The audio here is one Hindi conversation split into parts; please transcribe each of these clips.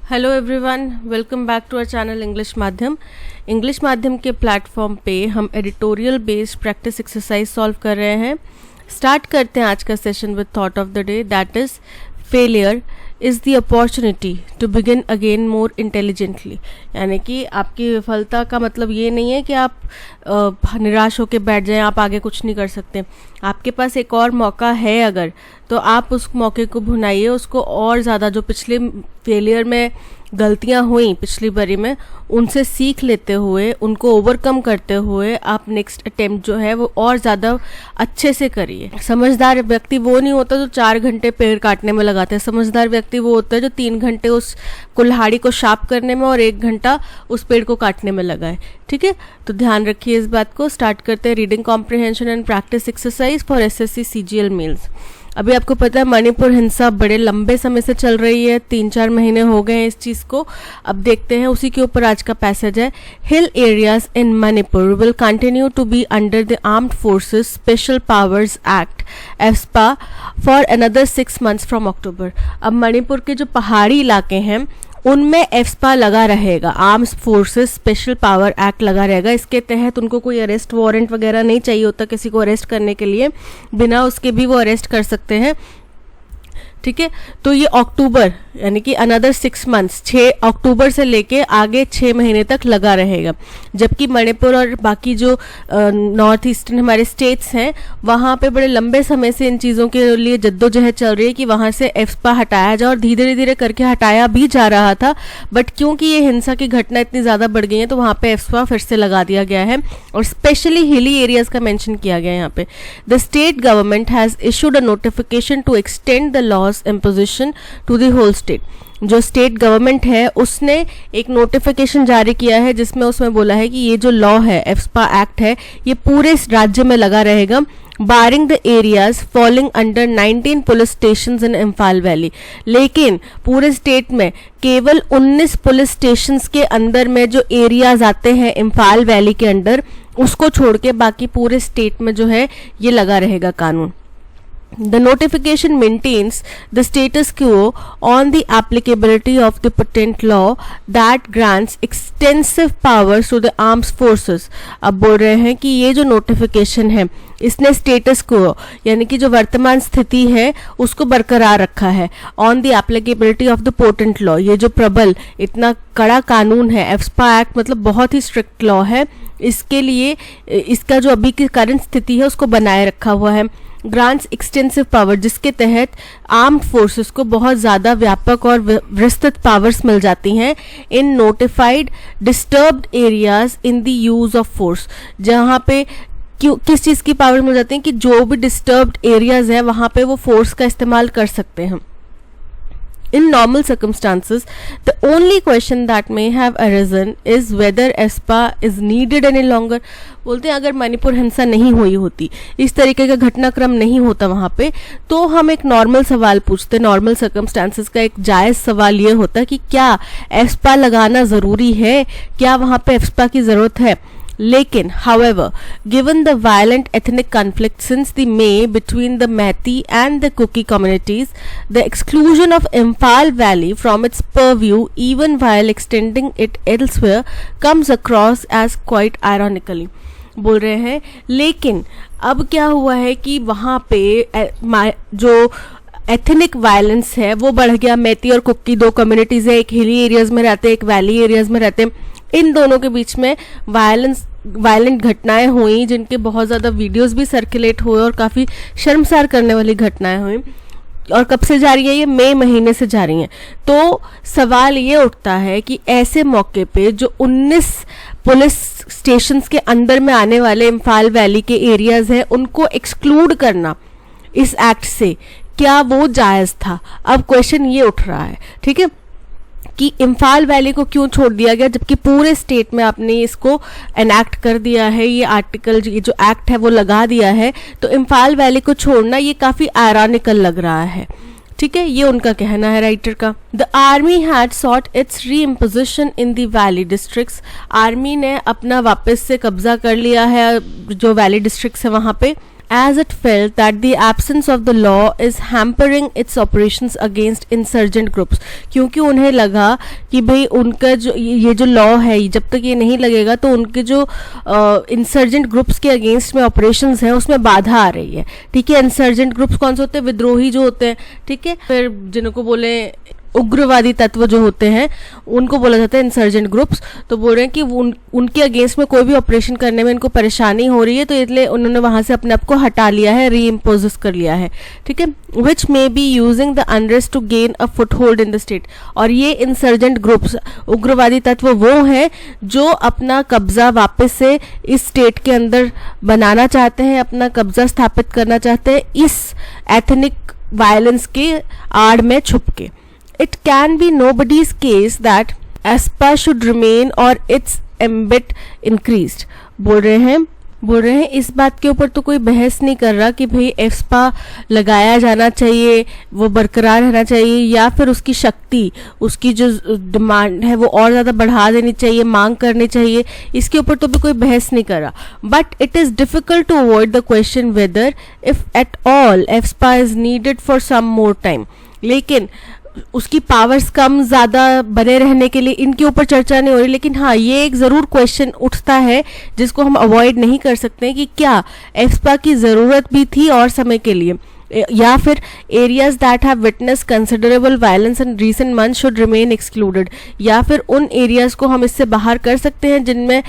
Hello everyone, welcome back to our channel English Madhyam. English Madhyam के प्लेटफॉर्म पे हम editorial based practice exercise solve कर रहे हैं। स्टार्ट करते हैं आज का session with thought of the day, that is failure is the opportunity to begin again more intelligently. यानी कि आपकी विफलता का मतलब ये नहीं है कि आप निराश होकर बैठ जाएं, आप आगे कुछ नहीं कर सकते। आपके पास एक और मौका है अगर, तो आप उस मौके को भुनाइए, उसको और ज़्यादा जो पिछले फेलियर में गलतियां हुई पिछली बारी में, उनसे सीख लेते हुए, उनको ओवरकम करते हुए आप नेक्स्ट अटेम्प्ट जो है वो और ज़्यादा अच्छे से करिए। समझदार व्यक्ति वो नहीं होता जो 4 घंटे पेड़ काटने में लगाता है। समझदार व्यक्ति वो होता है जो 3 घंटे उस कुल्हाड़ी को शार्प करने में और 1 घंटा उस पेड़ को काटने में लगाए। ठीक है, तो ध्यान रखिए इस बात को। स्टार्ट करते हैं reading comprehension and practice exercise for SSC CGL mains. अभी आपको पता है मणिपुर हिंसा बड़े लंबे समय से चल रही है, 3-4 महीने हो गए हैं इस चीज़ को। अब देखते हैं, उसी के ऊपर आज का पैसेज है। Hill areas in Manipur will continue to be under the armed forces special powers act AFSPA for another 6 months from October. अब मणिपुर के जो पहाड़ी इलाके हैं उनमें एफस्पा लगा रहेगा, arms forces special power act लगा रहेगा। इसके तहत उनको कोई अरेस्ट वारंट वगैरह नहीं चाहिए होता किसी को अरेस्ट करने के लिए, बिना उसके भी वो अरेस्ट कर सकते हैं। ठीक है, तो ये अक्टूबर यानी कि अनदर 6 months, 6 अक्टूबर से लेके आगे 6 महीने तक लगा रहेगा। जबकि मणिपुर और बाकी जो नॉर्थ ईस्टर्न हमारे स्टेट्स हैं वहाँ पे बड़े लंबे समय से इन चीज़ों के लिए जद्दोजहद चल रही है कि वहाँ से एफस्पा हटाया जाए, और धीरे धीरे करके हटाया भी जा रहा था। बट क्योंकि ये हिंसा की घटना इतनी ज़्यादा बढ़ गई है तो वहाँ पे एफस्पा फिर से लगा दिया गया है, और स्पेशली हिली एरियाज़ का मेंशन किया गया है यहाँ पे। The state government has issued a notification to extend the laws imposition to the whole state। जो स्टेट गवर्नमेंट है उसने एक नोटिफिकेशन जारी किया है जिसमें उसमें बोला है कि ये जो लॉ है, एफस्पा एक्ट है, ये पूरे राज्य में लगा रहेगा, barring the areas falling under 19 police stations in Imphal valley. लेकिन पूरे स्टेट में केवल 19 पुलिस स्टेशंस के अंदर में जो एरियाज आते हैं इम्फाल वैली के अंडर, उसको छोड़ के बाकी पूरे स्टेट में जो है ये लगा रहेगा कानून। The notification maintains the status quo on the applicability of the patent law that grants extensive powers to the armed forces। अब बोल रहे हैं कि ये जो नोटिफिकेशन है इसने स्टेटस को यानी कि जो वर्तमान स्थिति है उसको बरकरार रखा है। On the applicability of the potent law, ये जो प्रबल इतना कड़ा कानून है एफस्पा एक्ट, मतलब बहुत ही स्ट्रिक्ट लॉ है, इसके लिए इसका जो अभी की करंट स्थिति है उसको बनाए रखा हुआ है। ग्रांट्स एक्सटेंसिव पावर, जिसके तहत आर्म्ड फोर्सेस को बहुत ज़्यादा व्यापक और विस्तृत पावर्स मिल जाती हैं in notified disturbed areas in the use of force. जहाँ पे किस चीज़ की पावर मिल जाती है कि जो भी डिस्टर्ब्ड एरियाज हैं वहाँ पे वो फोर्स का इस्तेमाल कर सकते हैं। In normal circumstances, the only question that may have arisen is whether ESPA is needed any longer। बोलते हैं अगर मणिपुर हिंसा नहीं हुई होती, इस तरीके का घटनाक्रम नहीं होता वहाँ पे, तो हम एक नॉर्मल सवाल पूछते। नॉर्मल सर्कमस्टांसेस का एक जायज़ सवाल ये होता कि क्या एफस्पा लगाना ज़रूरी है, क्या वहाँ पे एफस्पा की ज़रूरत है। लेकिन however, given the violent ethnic conflict since the May between the Meitei and the Kuki communities, the exclusion of Imphal Valley from its purview, even while extending it elsewhere, comes across as quite ironically। बोल रहे हैं लेकिन अब क्या हुआ है कि वहाँ पे जो एथनिक वायलेंस है वो बढ़ गया। मैती और कुकी 2 कम्युनिटीज़ है, एक हिली एरियाज में रहते हैं, एक वैली एरियाज में रहते हैं। इन दोनों के बीच में वायलेंट घटनाएं हुई, जिनके बहुत ज़्यादा वीडियोस भी सर्कुलेट हुए और काफ़ी शर्मसार करने वाली घटनाएं हुई। और कब से जारी है ये? मई महीने से जारी हैं। तो सवाल ये उठता है कि ऐसे मौके पे जो 19 पुलिस स्टेशंस के अंदर में आने वाले इम्फाल वैली के एरियाज हैं उनको एक्सक्लूड करना इस एक्ट से, क्या वो जायज़ था? अब क्वेश्चन ये उठ रहा है, ठीक है, कि इम्फाल वैली को क्यों छोड़ दिया गया जबकि पूरे स्टेट में आपने इसको एनैक्ट कर दिया है, ये आर्टिकल ये जो एक्ट है वो लगा दिया है। तो इम्फाल वैली को छोड़ना ये काफ़ी आयरॉनिकल लग रहा है। ठीक है, ये उनका कहना है राइटर का। The army had sought its reimposition in the valley districts. Army ने अपना वापस से कब्जा कर लिया है जो वैली डिस्ट्रिक्ट्स है वहाँ पे। as it felt that the absence of the law is hampering its operations against insurgent groups. क्योंकि उन्हें लगा कि भाई उनका जो ये जो लॉ है, जब तक ये नहीं लगेगा तो उनके जो इंसर्जेंट ग्रुप्स के अगेंस्ट में ऑपरेशंस हैं उसमें बाधा आ रही है. ठीक है, इंसर्जेंट ग्रुप्स कौन से होते हैं? विद्रोही जो होते हैं. ठीक है, फिर जिनको बोले उग्रवादी तत्व जो होते हैं उनको बोला जाता है इंसर्जेंट ग्रुप्स. तो बोल रहे हैं कि उनके अगेंस्ट में कोई भी ऑपरेशन करने में इनको परेशानी हो रही है, तो इसलिए उन्होंने वहां से अपने आप को हटा लिया है, री इम्पोज कर लिया है. ठीक है, which may be using the unrest to gain a foothold in the state. और ये इंसर्जेंट ग्रुप्स, उग्रवादी तत्व वो हैं जो अपना कब्जा वापस से इस स्टेट के अंदर बनाना चाहते हैं, अपना कब्जा स्थापित करना चाहते हैं इस एथनिक वायलेंस के आड़ में छुप के. It can be nobody's case that ASPA should remain or its ambit increased. बोल रहे हैं इस बात के ऊपर तो कोई बहस नहीं कर रहा कि भाई एस्पा लगाया जाना चाहिए, वो बरकरार रहना चाहिए, या फिर उसकी शक्ति, उसकी जो डिमांड है वो और ज़्यादा बढ़ा देनी चाहिए, मांग करनी चाहिए. इसके ऊपर तो भी कोई बहस नहीं कर रहा. But it is difficult to avoid the question whether if at all AFSPA is needed for some more time. लेकिन उसकी पावर्स कम ज़्यादा बने रहने के लिए इनके ऊपर चर्चा नहीं हो रही. लेकिन हाँ, ये एक ज़रूर क्वेश्चन उठता है जिसको हम अवॉइड नहीं कर सकते कि क्या एस्पा की ज़रूरत भी थी और समय के लिए, या फिर areas that have witness considerable violence in recent month should remain excluded. या फिर उन एरियाज को हम इससे बाहर कर सकते हैं जिनमें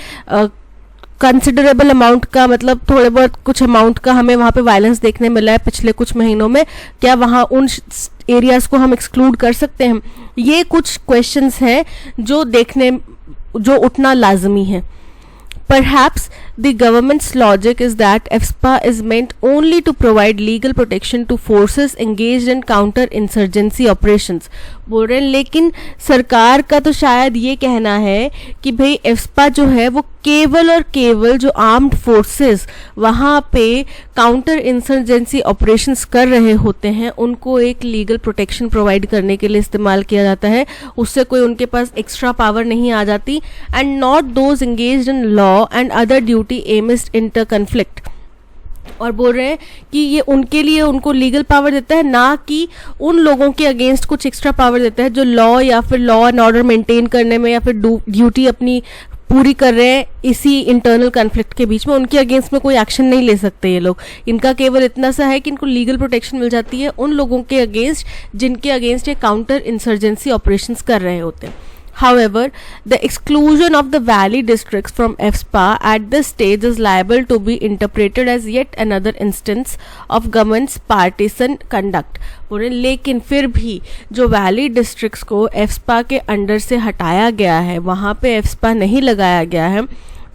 कंसिडरेबल अमाउंट का, मतलब थोड़े बहुत कुछ अमाउंट का हमें वहाँ पे वायलेंस देखने मिला है पिछले कुछ महीनों में. क्या वहाँ उन एरियाज को हम एक्सक्लूड कर सकते हैं? ये कुछ क्वेश्चंस हैं जो उठना लाजमी है. Perhaps the government's logic is that EFSPA is meant only to provide legal protection to forces engaged in counter-insurgency operations. बोल रहे हैं, लेकिन सरकार का तो शायद ये कहना है कि भाई EFSPA जो है वो केवल और केवल जो आर्म्ड फोर्सेस वहाँ पे काउंटर इंसर्जेंसी ऑपरेशंस कर रहे होते हैं उनको एक लीगल प्रोटेक्शन प्रोवाइड करने के लिए इस्तेमाल किया जाता है. उससे कोई उनके पास एक्स्ट्रा पावर नहीं आ जाती. And not those engaged in law and other duty amidst inter conflict. और बोल रहे हैं कि ये उनके लिए उनको लीगल पावर देता है, ना कि उन लोगों के अगेंस्ट कुछ एक्स्ट्रा पावर देता है जो लॉ या फिर लॉ एंड ऑर्डर मेंटेन करने में या फिर ड्यूटी अपनी पूरी कर रहे हैं इसी इंटरनल कन्फ्लिक्ट के बीच में. उनके अगेंस्ट में कोई एक्शन नहीं ले सकते ये लोग. इनका केवल इतना सा है कि इनको लीगल प्रोटेक्शन मिल जाती है उन लोगों के अगेंस्ट जिनके अगेंस्ट ये काउंटर इंसर्जेंसी ऑपरेशंस कर रहे होते हैं. However, the exclusion of the valley districts from EFSPA at this stage is liable to be interpreted as yet another instance of government's partisan conduct. लेकिन फिर भी जो वैली डिस्ट्रिक्ट्स को EFSPA के अंडर से हटाया गया है, वहाँ पे EFSPA नहीं लगाया गया है,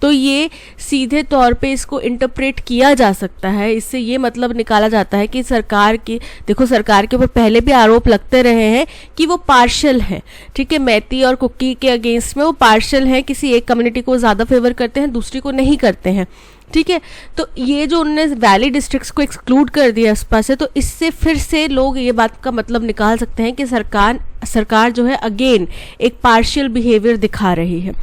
तो ये सीधे तौर पे इसको इंटरप्रेट किया जा सकता है. इससे ये मतलब निकाला जाता है कि सरकार के ऊपर पहले भी आरोप लगते रहे हैं कि वो पार्शियल है. ठीक है, मैती और कुकी के अगेंस्ट में वो पार्शियल है, किसी एक कम्युनिटी को ज़्यादा फेवर करते हैं, दूसरी को नहीं करते हैं. ठीक है, तो ये जो उन्होंने वैली डिस्ट्रिक्ट्स को एक्सक्लूड कर दिया एस्पा से, तो इससे फिर से लोग ये बात का मतलब निकाल सकते हैं कि सरकार जो है अगेन एक पार्शियल बिहेवियर दिखा रही है.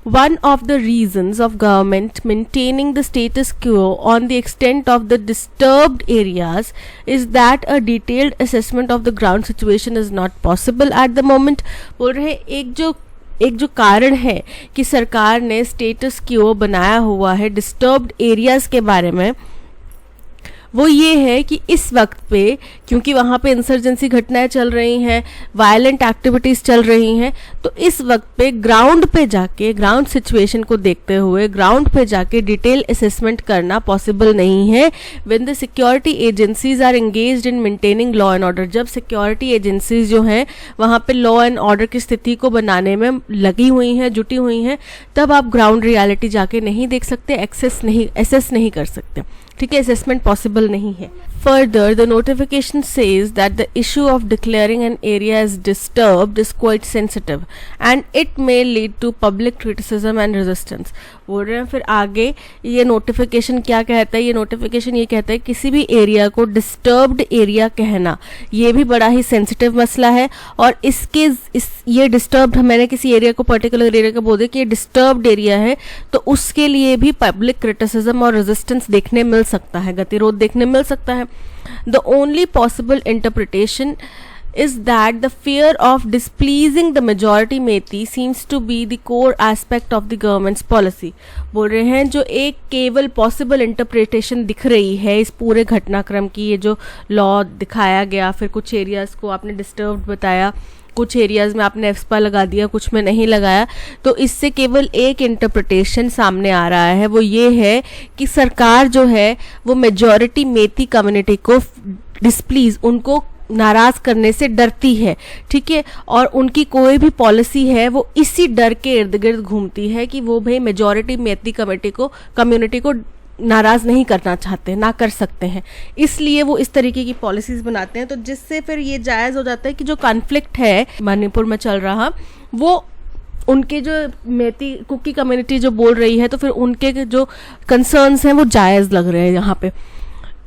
One of the reasons of government maintaining the status quo on the extent of the disturbed areas is that a detailed assessment of the ground situation is not possible at the moment. बोल रहे एक जो कारण है कि सरकार ने स्टेटस क्यो बनाया हुआ है डिस्टर्ब्ड एरियाज के बारे में, वो ये है कि इस वक्त पे क्योंकि वहाँ पे इंसर्जेंसी घटनाएं चल रही हैं, वायलेंट एक्टिविटीज़ चल रही हैं, तो इस वक्त पे ग्राउंड पे जाके ग्राउंड सिचुएशन को देखते हुए ग्राउंड पे जाके डिटेल असेसमेंट करना पॉसिबल नहीं है. When the security agencies are engaged in maintaining law and order, जब सिक्योरिटी एजेंसीज जो हैं वहाँ पे लॉ एंड ऑर्डर की स्थिति को बनाने में लगी हुई हैं, जुटी हुई हैं, तब आप ग्राउंड रियलिटी जाके नहीं देख सकते, एसेस नहीं कर सकते. ठीक है, असेसमेंट पॉसिबल नहीं है. Further, the notification says that the issue of declaring an area as disturbed is quite sensitive and it may lead to public criticism and resistance. बोल रहे हैं फिर आगे ये नोटिफिकेशन क्या कहता है, ये नोटिफिकेशन ये कहता है किसी भी एरिया को डिस्टर्ब्ड एरिया कहना ये भी बड़ा ही सेंसिटिव मसला है, और ये डिस्टर्ब्ड, मैंने किसी एरिया को पर्टिकुलर एरिया को बोल दिया कि ये डिस्टर्ब्ड एरिया है, तो उसके लिए भी पब्लिक क्रिटिसिज्म और रेजिस्टेंस देखने मिल सकता है, गतिरोध देखने मिल सकता है. The only possible interpretation is that the fear of displeasing the majority Meiti seems to be the core aspect of the government's policy. बोल रहे हैं जो एक केवल पॉसिबल इंटरप्रिटेशन दिख रही है इस पूरे घटनाक्रम की, ये जो लॉ दिखाया गया, फिर कुछ एरियाज को आपने डिस्टर्ब्ड बताया, कुछ एरियाज में आपने एफस्पा लगा दिया, कुछ में नहीं लगाया, तो इससे केवल एक इंटरप्रिटेशन सामने आ रहा है, वो ये है कि सरकार जो है वो मेजॉरिटी मेती कम्युनिटी को डिस्प्लीज, उनको नाराज करने से डरती है. ठीक है, और उनकी कोई भी पॉलिसी है वो इसी डर के इर्द गिर्द घूमती है कि वो भाई मेजॉरिटी मेती कम्युनिटी को नाराज नहीं करना चाहते, ना कर सकते हैं, इसलिए वो इस तरीके की पॉलिसीज बनाते हैं. तो जिससे फिर ये जायज़ हो जाता है कि जो कॉन्फ्लिक्ट है मणिपुर में चल रहा, वो उनके जो मेती कुकी कम्युनिटी जो बोल रही है, तो फिर उनके जो कंसर्न्स हैं वो जायज़ लग रहे हैं यहाँ पे.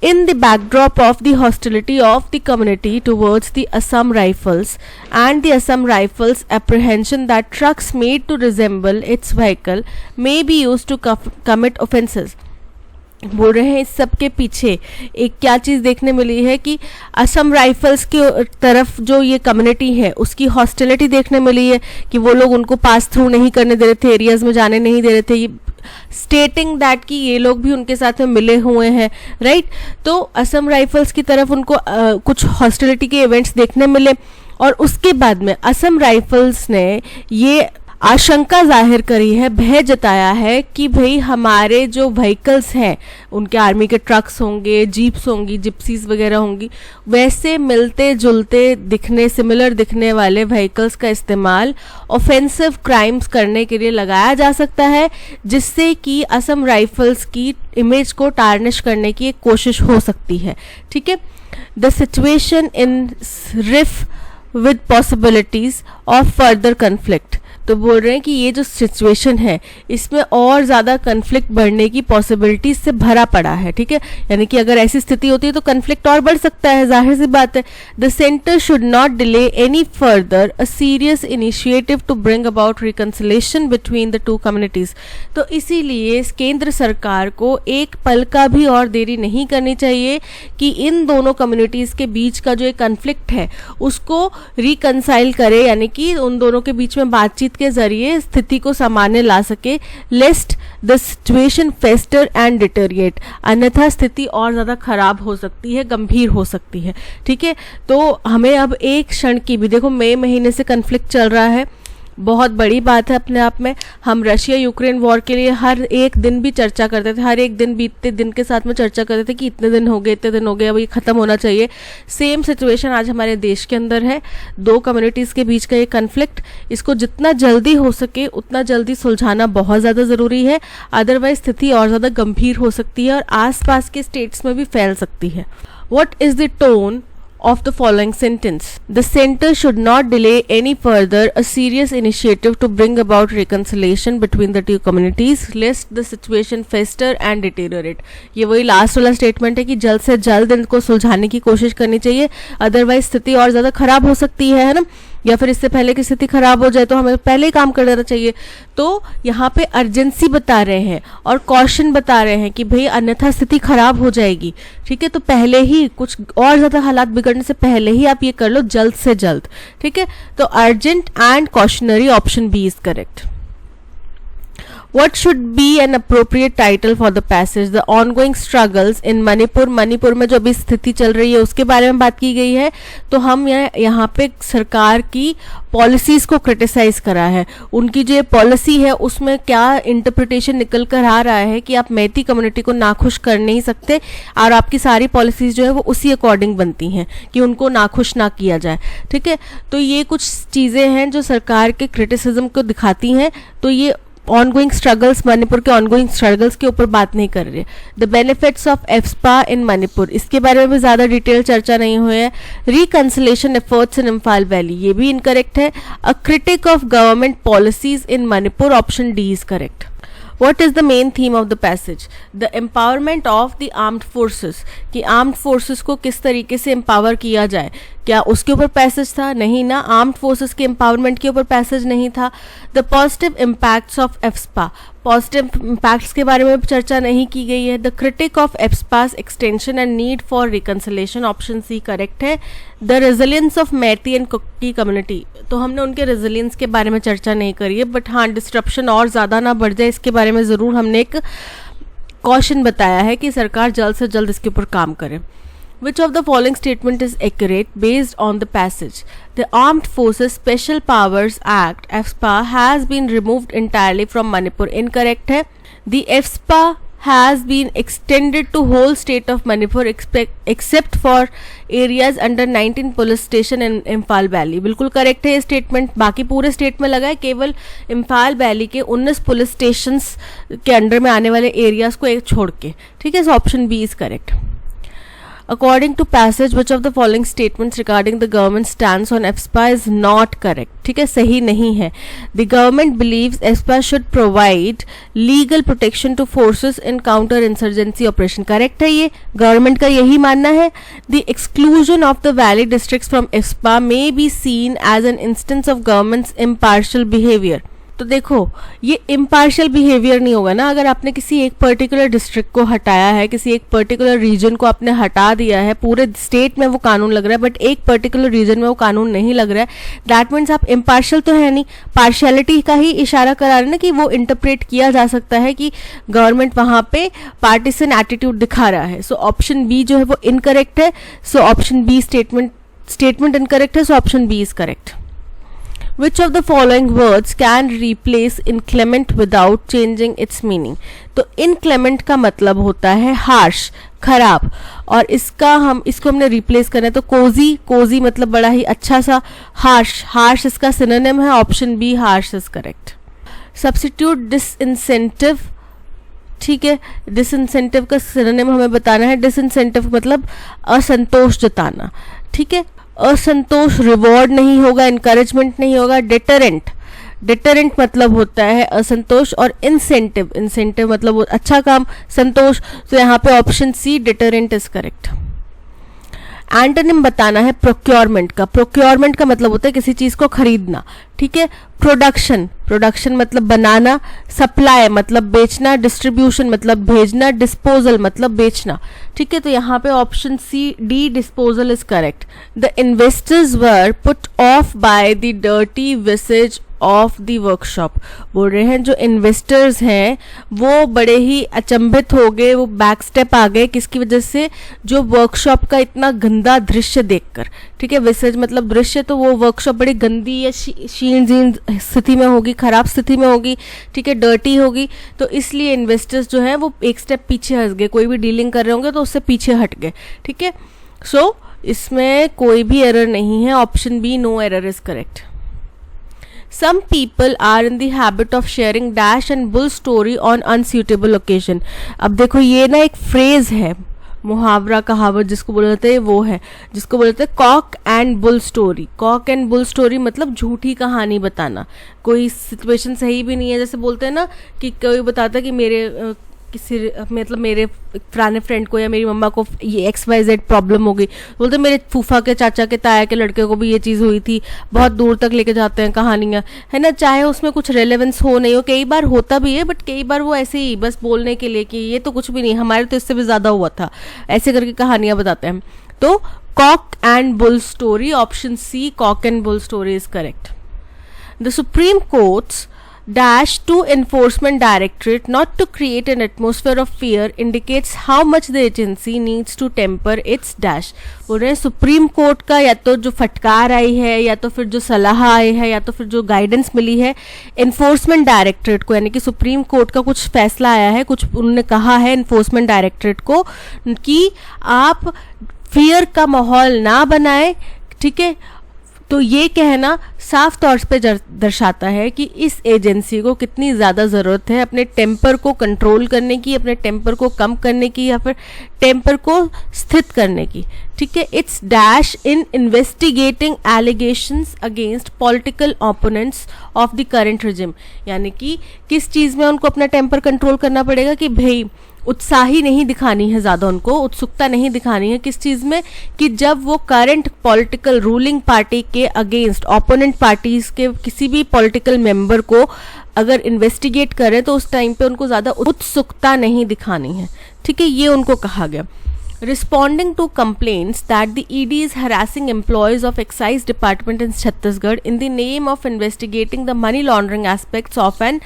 In the backdrop of the hostility of the community towards the Assam Rifles and the Assam Rifles' apprehension that trucks made to resemble its vehicle may be used to commit offences. बोल रहे हैं इस सब के पीछे एक क्या चीज़ देखने मिली है कि असम राइफल्स की तरफ जो ये कम्युनिटी है उसकी हॉस्टिलिटी देखने मिली है कि वो लोग उनको पास थ्रू नहीं करने दे रहे थे, एरियाज में जाने नहीं दे रहे थे, स्टेटिंग दैट कि ये लोग भी उनके साथ में मिले हुए हैं, राइट. तो असम राइफल्स की तरफ उनको कुछ हॉस्टिलिटी के इवेंट्स देखने मिले, और उसके बाद में असम राइफल्स ने ये आशंका जाहिर करी है, भय जताया है कि भाई हमारे जो व्हीकल्स हैं, उनके आर्मी के ट्रक्स होंगे, जीप्स होंगी, जिप्सीज वगैरह होंगी, वैसे मिलते जुलते दिखने, सिमिलर दिखने वाले व्हीकल्स का इस्तेमाल ऑफेंसिव क्राइम्स करने के लिए लगाया जा सकता है, जिससे कि असम राइफल्स की इमेज को टार्निश करने की एक कोशिश हो सकती है. ठीक है, the situation in rife with possibilities of further conflict. तो बोल रहे हैं कि ये जो सिचुएशन है इसमें और ज़्यादा कन्फ्लिक्ट बढ़ने की पॉसिबिलिटीज से भरा पड़ा है. ठीक है, यानी कि अगर ऐसी स्थिति होती है तो कन्फ्लिक्ट और बढ़ सकता है, जाहिर सी बात है. The centre should not delay any further a serious initiative to bring about reconciliation between the two communities. तो इसीलिए केंद्र सरकार को एक पल का भी और देरी नहीं करनी चाहिए कि इन दोनों कम्युनिटीज के बीच का जो एक कन्फ्लिक्ट है उसको रिकनसाइल करे, यानी कि उन दोनों के बीच में बातचीत के जरिए स्थिति को सामान्य ला सके, लेस्ट द सिचुएशन फेस्टर एंड डिटेरिएट. अन्यथा स्थिति और ज़्यादा खराब हो सकती है, गंभीर हो सकती है. ठीक है, तो हमें अब एक क्षण की भी, देखो मई महीने से कन्फ्लिक्ट चल रहा है, बहुत बड़ी बात है अपने आप में. हम रशिया यूक्रेन वॉर के लिए हर एक दिन भी चर्चा करते थे, हर एक दिन बीतते दिन के साथ में चर्चा करते थे कि इतने दिन हो गए, इतने दिन हो गए, अब ये ख़त्म होना चाहिए. सेम सिचुएशन आज हमारे देश के अंदर है. दो कम्युनिटीज़ के बीच का ये कन्फ्लिक्ट, इसको जितना जल्दी हो सके उतना जल्दी सुलझाना बहुत ज़्यादा ज़रूरी है, अदरवाइज स्थिति और ज़्यादा गंभीर हो सकती है और आसपास के स्टेट्स में भी फैल सकती है. What is the tone of the following sentence? The center should not delay any further a serious initiative to bring about reconciliation between the two communities lest the situation fester and deteriorate. ये वही लास्ट वाला स्टेटमेंट है कि जल्द से जल्द इनको सुलझाने की कोशिश करनी चाहिए, अदरवाइज स्थिति और ज़्यादा खराब हो सकती है ना, या फिर इससे पहले की स्थिति खराब हो जाए तो हमें पहले ही काम कर देना चाहिए. तो यहाँ पे अर्जेंसी बता रहे हैं और कॉशन बता रहे हैं कि भाई अन्यथा स्थिति खराब हो जाएगी. ठीक है, तो पहले ही कुछ और ज़्यादा हालात बिगड़ने से पहले ही आप ये कर लो जल्द से जल्द. ठीक है, तो urgent and cautionary option B is correct. What should be an appropriate title for the passage? The ongoing struggles in Manipur. Manipur में जो अभी स्थिति चल रही है उसके बारे में बात की गई है. तो हम यहाँ पे सरकार की पॉलिसीज को क्रिटिसाइज करा है. उनकी जो पॉलिसी है उसमें क्या इंटरप्रिटेशन निकल कर आ रहा है कि आप मैती कम्युनिटी को नाखुश कर नहीं सकते और आपकी सारी पॉलिसीज जो है वो उसी अकॉर्डिंग बनती हैं कि उनको नाखुश ना किया जाए. ठीक है, तो ये कुछ चीज़ें हैं जो सरकार के क्रिटिसिज्म को दिखाती हैं. तो ये ऑनगोइंग स्ट्रगल्स, मणिपुर के ऑनगोइंग स्ट्रगल्स के ऊपर बात नहीं कर रही है। द बेनिफिट्स ऑफ एफ्सपा इन मणिपुर, इसके बारे में भी ज़्यादा डिटेल चर्चा नहीं हुई है। Reconciliation efforts in Imphal valley, ये भी इनकरेक्ट है। अ critic of government policies in Manipur, option D is correct. What is the main theme of the passage? The empowerment of the armed forces, कि armed forces को किस तरीके से empower किया जाए, क्या उसके ऊपर पैसेज था? नहीं ना, आर्म्ड फोर्सेस के एम्पावरमेंट के ऊपर पैसेज नहीं था। The positive impacts of AFSPA, positive impacts के बारे में चर्चा नहीं की गई है। The critique of AFSPA's extension and need for reconciliation, option C correct है। The resilience of Meitei and Kuki community, तो हमने उनके रेजिलियंस के बारे में चर्चा नहीं करी है, बट हाँ डिस्ट्रप्शन और ज़्यादा ना बढ़ जाए इसके बारे में ज़रूर हमने एक कॉशन बताया है कि सरकार जल्द से जल्द इसके ऊपर काम करे। Which of the following statement is accurate based on the passage? The Armed Forces Special Powers Act (EFSPA) has been removed entirely from Manipur. Incorrect है। The EFSPA has been extended to whole state of Manipur except for areas under 19 police station in Imphal Valley. बिल्कुल करेक्ट है ये स्टेटमेंट, बाकी पूरे स्टेट में लगा है, केवल इम्फाल वैली के 19 पुलिस स्टेशंस के अंडर में आने वाले एरियाज को एक छोड़ के, ठीक है। So option B is correct. According to passage, which of the following statements regarding the government stance on EFSPA is not correct? ठीक है, सही नहीं है। The government believes EFSPA should provide legal protection to forces in counter insurgency operation. Correct है ये, गवर्नमेंट का यही मानना है। The exclusion of the valley districts from EFSPA may be seen as an instance of government's impartial behavior. तो देखो ये इम्पार्शियल बिहेवियर नहीं होगा ना, अगर आपने किसी एक पर्टिकुलर डिस्ट्रिक्ट को हटाया है, किसी एक पर्टिकुलर रीजन को आपने हटा दिया है, पूरे स्टेट में वो कानून लग रहा है बट एक पर्टिकुलर रीजन में वो कानून नहीं लग रहा है, दैट मीन्स आप इम्पार्शियल तो है नहीं, पार्शियलिटी का ही इशारा करा रहे हैं ना कि वो इंटरप्रेट किया जा सकता है कि गवर्नमेंट वहाँ पे पार्टिसन एटीट्यूड दिखा रहा है। सो ऑप्शन बी जो है वो इनकरेक्ट है। So option B statement incorrect है, so option B is correct. Which of the following words can replace inclement without changing its meaning? तो inclement का मतलब होता है harsh, खराब, और इसको हमने रिप्लेस करना है तो कोजी मतलब बड़ा ही अच्छा सा, harsh इसका सिनोनिम है, option B harsh is correct. Substitute disincentive, ठीक है, डिसइंसेंटिव का सिनोनिम हमें बताना है। डिसइंसेंटिव मतलब असंतोष जताना, ठीक है, असंतोष रिवॉर्ड नहीं होगा, इनकरेजमेंट नहीं होगा। डिटरेंट मतलब होता है असंतोष, और इंसेंटिव मतलब अच्छा काम, संतोष। तो यहाँ पे option C deterrent is correct. Antonym बताना है प्रोक्योरमेंट का मतलब होता है किसी चीज को खरीदना, ठीक है। प्रोडक्शन मतलब बनाना, सप्लाई मतलब बेचना, डिस्ट्रीब्यूशन मतलब भेजना, डिस्पोजल मतलब बेचना, ठीक है। तो यहाँ पे option C D disposal is correct. The investors were put off by the dirty vices of the workshop, बोल रहे हैं जो इन्वेस्टर्स हैं वो बड़े ही अचंभित हो गए, वो बैक स्टेप आ गए, किसकी वजह से? जो वर्कशॉप का इतना गंदा दृश्य देखकर, ठीक है। विसेज मतलब दृश्य, तो वो वर्कशॉप बड़ी गंदी या क्षीण स्थिति में होगी, खराब स्थिति में होगी, ठीक है, डर्टी होगी, तो इसलिए इन्वेस्टर्स जो हैं वो एक स्टेप पीछे हट गए, कोई भी डीलिंग कर रहे होंगे तो उससे पीछे हट गए, ठीक है। सो इसमें कोई भी एरर नहीं है, option B no error is correct. Some people are in the habit of sharing dash and bull story on unsuitable occasion. अब देखो ये ना एक फ्रेज है, मुहावरा कहावत जिसको बोलते हैं वो है, जिसको बोलते हैं Kock and bull story. Kock and bull story मतलब झूठी कहानी बताना, कोई सिचुएशन सही भी नहीं है, जैसे बोलते हैं ना कि कोई बताता है कि मेरे पुराने फ्रेंड को या मेरी मम्मा को ये XYZ प्रॉब्लम हो गई, बोलते मेरे फूफा के चाचा के ताया के लड़के को भी ये चीज़ हुई थी, बहुत दूर तक लेके जाते हैं कहानियाँ, है ना, चाहे उसमें कुछ रेलेवेंस हो नहीं हो, कई बार होता भी है बट कई बार वो ऐसे ही बस बोलने के लिए कि ये तो कुछ भी नहीं, हमारे तो इससे भी ज़्यादा हुआ था, ऐसे करके कहानियाँ बताते हैं। तो cock and bull story, option C cock and bull story is correct. The supreme court's dash to enforcement directorate not to create an atmosphere of fear indicates how much the agency needs to temper its dash। बोल रहे हैं सुप्रीम कोर्ट का या तो जो फटकार आई है, या तो फिर जो सलाह आई है, या तो फिर जो गाइडेंस मिली है एनफोर्समेंट डायरेक्टरेट को, यानी कि सुप्रीम कोर्ट का कुछ फैसला आया है, कुछ उन्होंने कहा है एनफोर्समेंट डायरेक्टरेट को कि आप फियर का माहौल ना बनाए, ठीक है, तो ये कहना साफ तौर पे दर्शाता है कि इस एजेंसी को कितनी ज़्यादा ज़रूरत है अपने टेम्पर को कंट्रोल करने की, अपने टेम्पर को कम करने की, या फिर टेम्पर को स्थित करने की। ठीक है, it's dash in investigating allegations against political opponents of the current regime. यानी कि किस चीज़ में उनको अपना टेम्पर कंट्रोल करना पड़ेगा कि भाई उत्साही नहीं दिखानी है, ज़्यादा उनको उत्सुकता नहीं दिखानी है किस चीज़ में, कि जब वो करंट पॉलिटिकल रूलिंग पार्टी के अगेंस्ट ओपोनेंट पार्टीज के किसी भी पॉलिटिकल मेंबर को अगर इन्वेस्टिगेट करें तो उस टाइम पे उनको ज़्यादा उत्सुकता नहीं दिखानी है। ठीक है, ये उनको कहा गया। Responding to complaints that the ED is harassing employees of Excise Department in Chhattisgarh in the name of investigating the money laundering aspects of an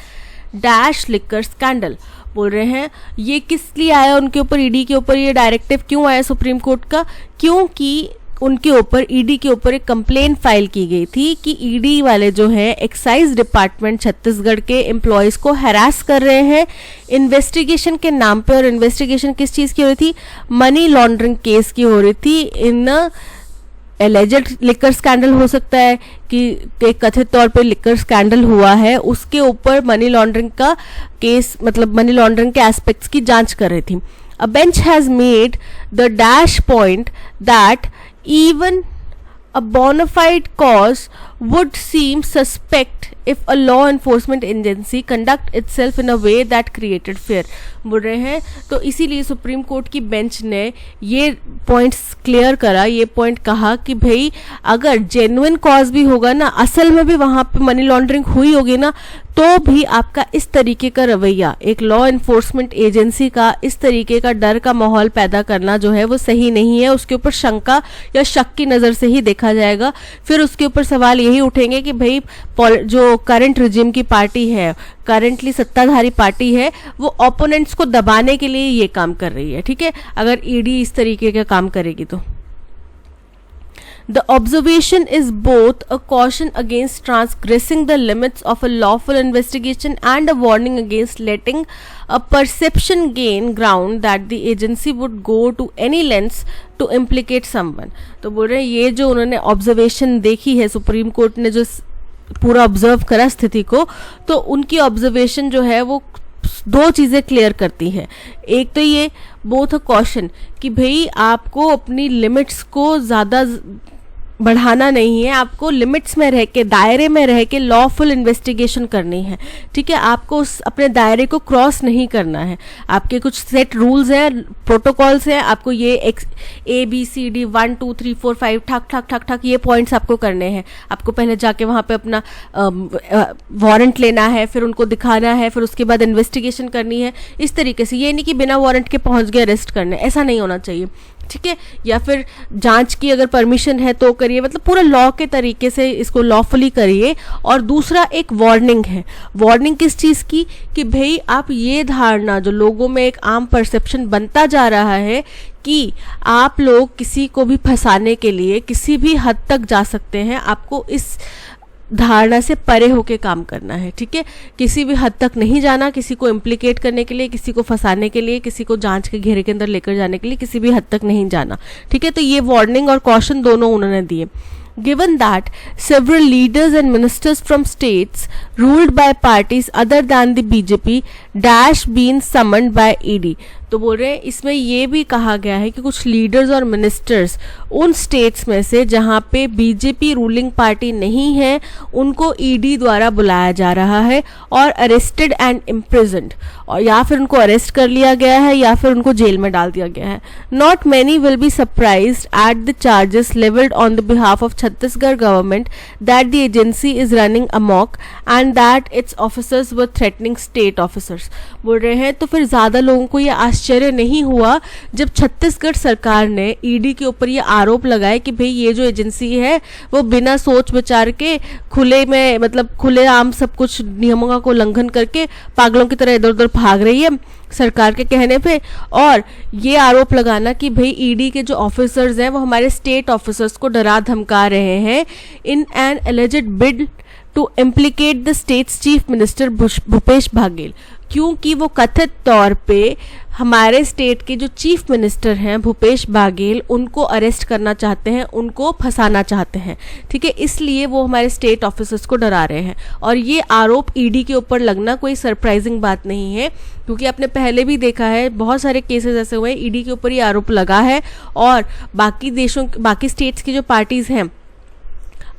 dash liquor scandal। बोल रहे हैं ये किस लिए आया उनके ऊपर, ईडी के ऊपर ये डायरेक्टिव क्यों आया सुप्रीम कोर्ट का, क्योंकि उनके ऊपर ईडी के ऊपर एक कंप्लेन फाइल की गई थी कि ईडी वाले जो है एक्साइज डिपार्टमेंट छत्तीसगढ़ के एम्प्लॉयज़ को हैरास कर रहे हैं इन्वेस्टिगेशन के नाम पे। और इन्वेस्टिगेशन किस चीज़ की हो रही थी, मनी लॉन्ड्रिंग केस की हो रही थी। इन एलिजेड लिकर स्कैंडल हो सकता है कि एक कथित तौर पे लिकर स्कैंडल हुआ है, उसके ऊपर मनी लॉन्ड्रिंग का केस, मतलब मनी लॉन्ड्रिंग के एस्पेक्ट्स की जांच कर रही थी। अ bench has made the dash point that even a bona fide cause would seem suspect if a law enforcement agency conduct itself in a way that created fear। बोल रहे हैं तो इसीलिए सुप्रीम कोर्ट की बेंच ने ये पॉइंट्स क्लियर करा, ये पॉइंट कहा कि भाई अगर जेन्युइन कॉज भी होगा ना, असल में भी वहाँ पे मनी लॉन्ड्रिंग हुई होगी ना, तो भी आपका इस तरीके का रवैया, एक लॉ एनफोर्समेंट एजेंसी का इस तरीके का डर का माहौल पैदा करना जो है वो सही नहीं है। उसके ऊपर शंका या शक की नज़र से ही देखा जाएगा। फिर उसके ऊपर सवाल यही उठेंगे कि भाई जो करंट रिजिम की पार्टी है, करंटली सत्ताधारी पार्टी है, वो ओपोनेंट्स को दबाने के लिए ये काम कर रही है। ठीक है, अगर ईडी इस तरीके का काम करेगी तो। The observation is both a caution against transgressing the limits of a lawful investigation and a warning against letting a perception gain ground that the agency would go to any lengths to implicate someone। तो बोल रहे हैं ये जो उन्होंने ऑब्जर्वेशन देखी है, सुप्रीम कोर्ट ने जो पूरा ऑब्जर्व करा स्थिति को, तो उनकी ऑब्जर्वेशन जो है वो दो चीज़ें क्लियर करती है। एक तो ये बोथ अ कॉशन कि भाई आपको अपनी लिमिट्स को ज़्यादा बढ़ाना नहीं है, आपको लिमिट्स में रह के, दायरे में रह के लॉफुल इन्वेस्टिगेशन करनी है। ठीक है, आपको उस अपने दायरे को क्रॉस नहीं करना है। आपके कुछ सेट रूल्स हैं, प्रोटोकॉल्स हैं, आपको ये ABCD 1 2 3 4 5 ठक ठक ठक ठक ये पॉइंट्स आपको करने हैं। आपको पहले जाके वहाँ पे अपना वारंट लेना है, फिर उनको दिखाना है, फिर उसके बाद इन्वेस्टिगेशन करनी है। इस तरीके से, ये नहीं कि बिना वारंट के पहुँच गए अरेस्ट करने, ऐसा नहीं होना चाहिए। ठीक है, या फिर जांच की अगर परमिशन है तो करिए, मतलब पूरा लॉ के तरीके से इसको लॉफुली करिए। और दूसरा एक वार्निंग है। वार्निंग किस चीज़ की, कि भाई आप ये धारणा जो लोगों में एक आम परसेप्शन बनता जा रहा है कि आप लोग किसी को भी फंसाने के लिए किसी भी हद तक जा सकते हैं, आपको इस धारणा से परे होके काम करना है। ठीक है, किसी भी हद तक नहीं जाना, किसी को इम्प्लीकेट करने के लिए, किसी को फंसाने के लिए, किसी को जांच के घेरे के अंदर लेकर जाने के लिए किसी भी हद तक नहीं जाना। ठीक है, तो ये वार्निंग और कॉशन दोनों उन्होंने दिए। Given that several leaders and ministers from states ruled by parties other than the BJP dash been summoned by ED। तो बोल रहे हैं इसमें ये भी कहा गया है कि कुछ लीडर्स और मिनिस्टर्स उन स्टेट्स में से जहाँ पे बीजेपी रूलिंग पार्टी नहीं है, उनको ईडी द्वारा बुलाया जा रहा है और अरेस्टेड एंड इम्प्रिजन्ड, और या फिर उनको अरेस्ट कर लिया गया है या फिर उनको जेल में डाल दिया गया है। Not many will be surprised at the charges levelled on the behalf of Chhattisgarh government that the agency is running amok and that its officers were threatening state officers. बोल रहे हैं तो फिर ज़्यादा लोगों को ये आश्चर्य नहीं हुआ जब छत्तीसगढ़ सरकार ने ईडी के ऊपर ये आरोप लगाया कि भाई ये जो एजेंसी है वो बिना सोच विचार के खुले में, मतलब खुलेआम सब कुछ नियमों का को उल्लंघन करके पागलों की तरह इधर उधर भाग रही है सरकार के कहने पे, और ये आरोप लगाना कि भाई ईडी के जो ऑफिसर्स हैं वो हमारे स्टेट ऑफिसर्स को डरा धमका रहे हैं in an alleged bid to implicate the state's chief minister Bhupesh Baghel, क्योंकि वो कथित तौर पे हमारे स्टेट के जो चीफ मिनिस्टर हैं भूपेश बघेल उनको अरेस्ट करना चाहते हैं, उनको फंसाना चाहते हैं, ठीक है, इसलिए वो हमारे स्टेट ऑफिसर्स को डरा रहे हैं। और ये आरोप ईडी के ऊपर लगना कोई सरप्राइजिंग बात नहीं है, क्योंकि आपने पहले भी देखा है बहुत सारे केसेस ऐसे हुए हैं ईडी के ऊपर ये आरोप लगा है, और बाकी स्टेट्स की जो पार्टीज हैं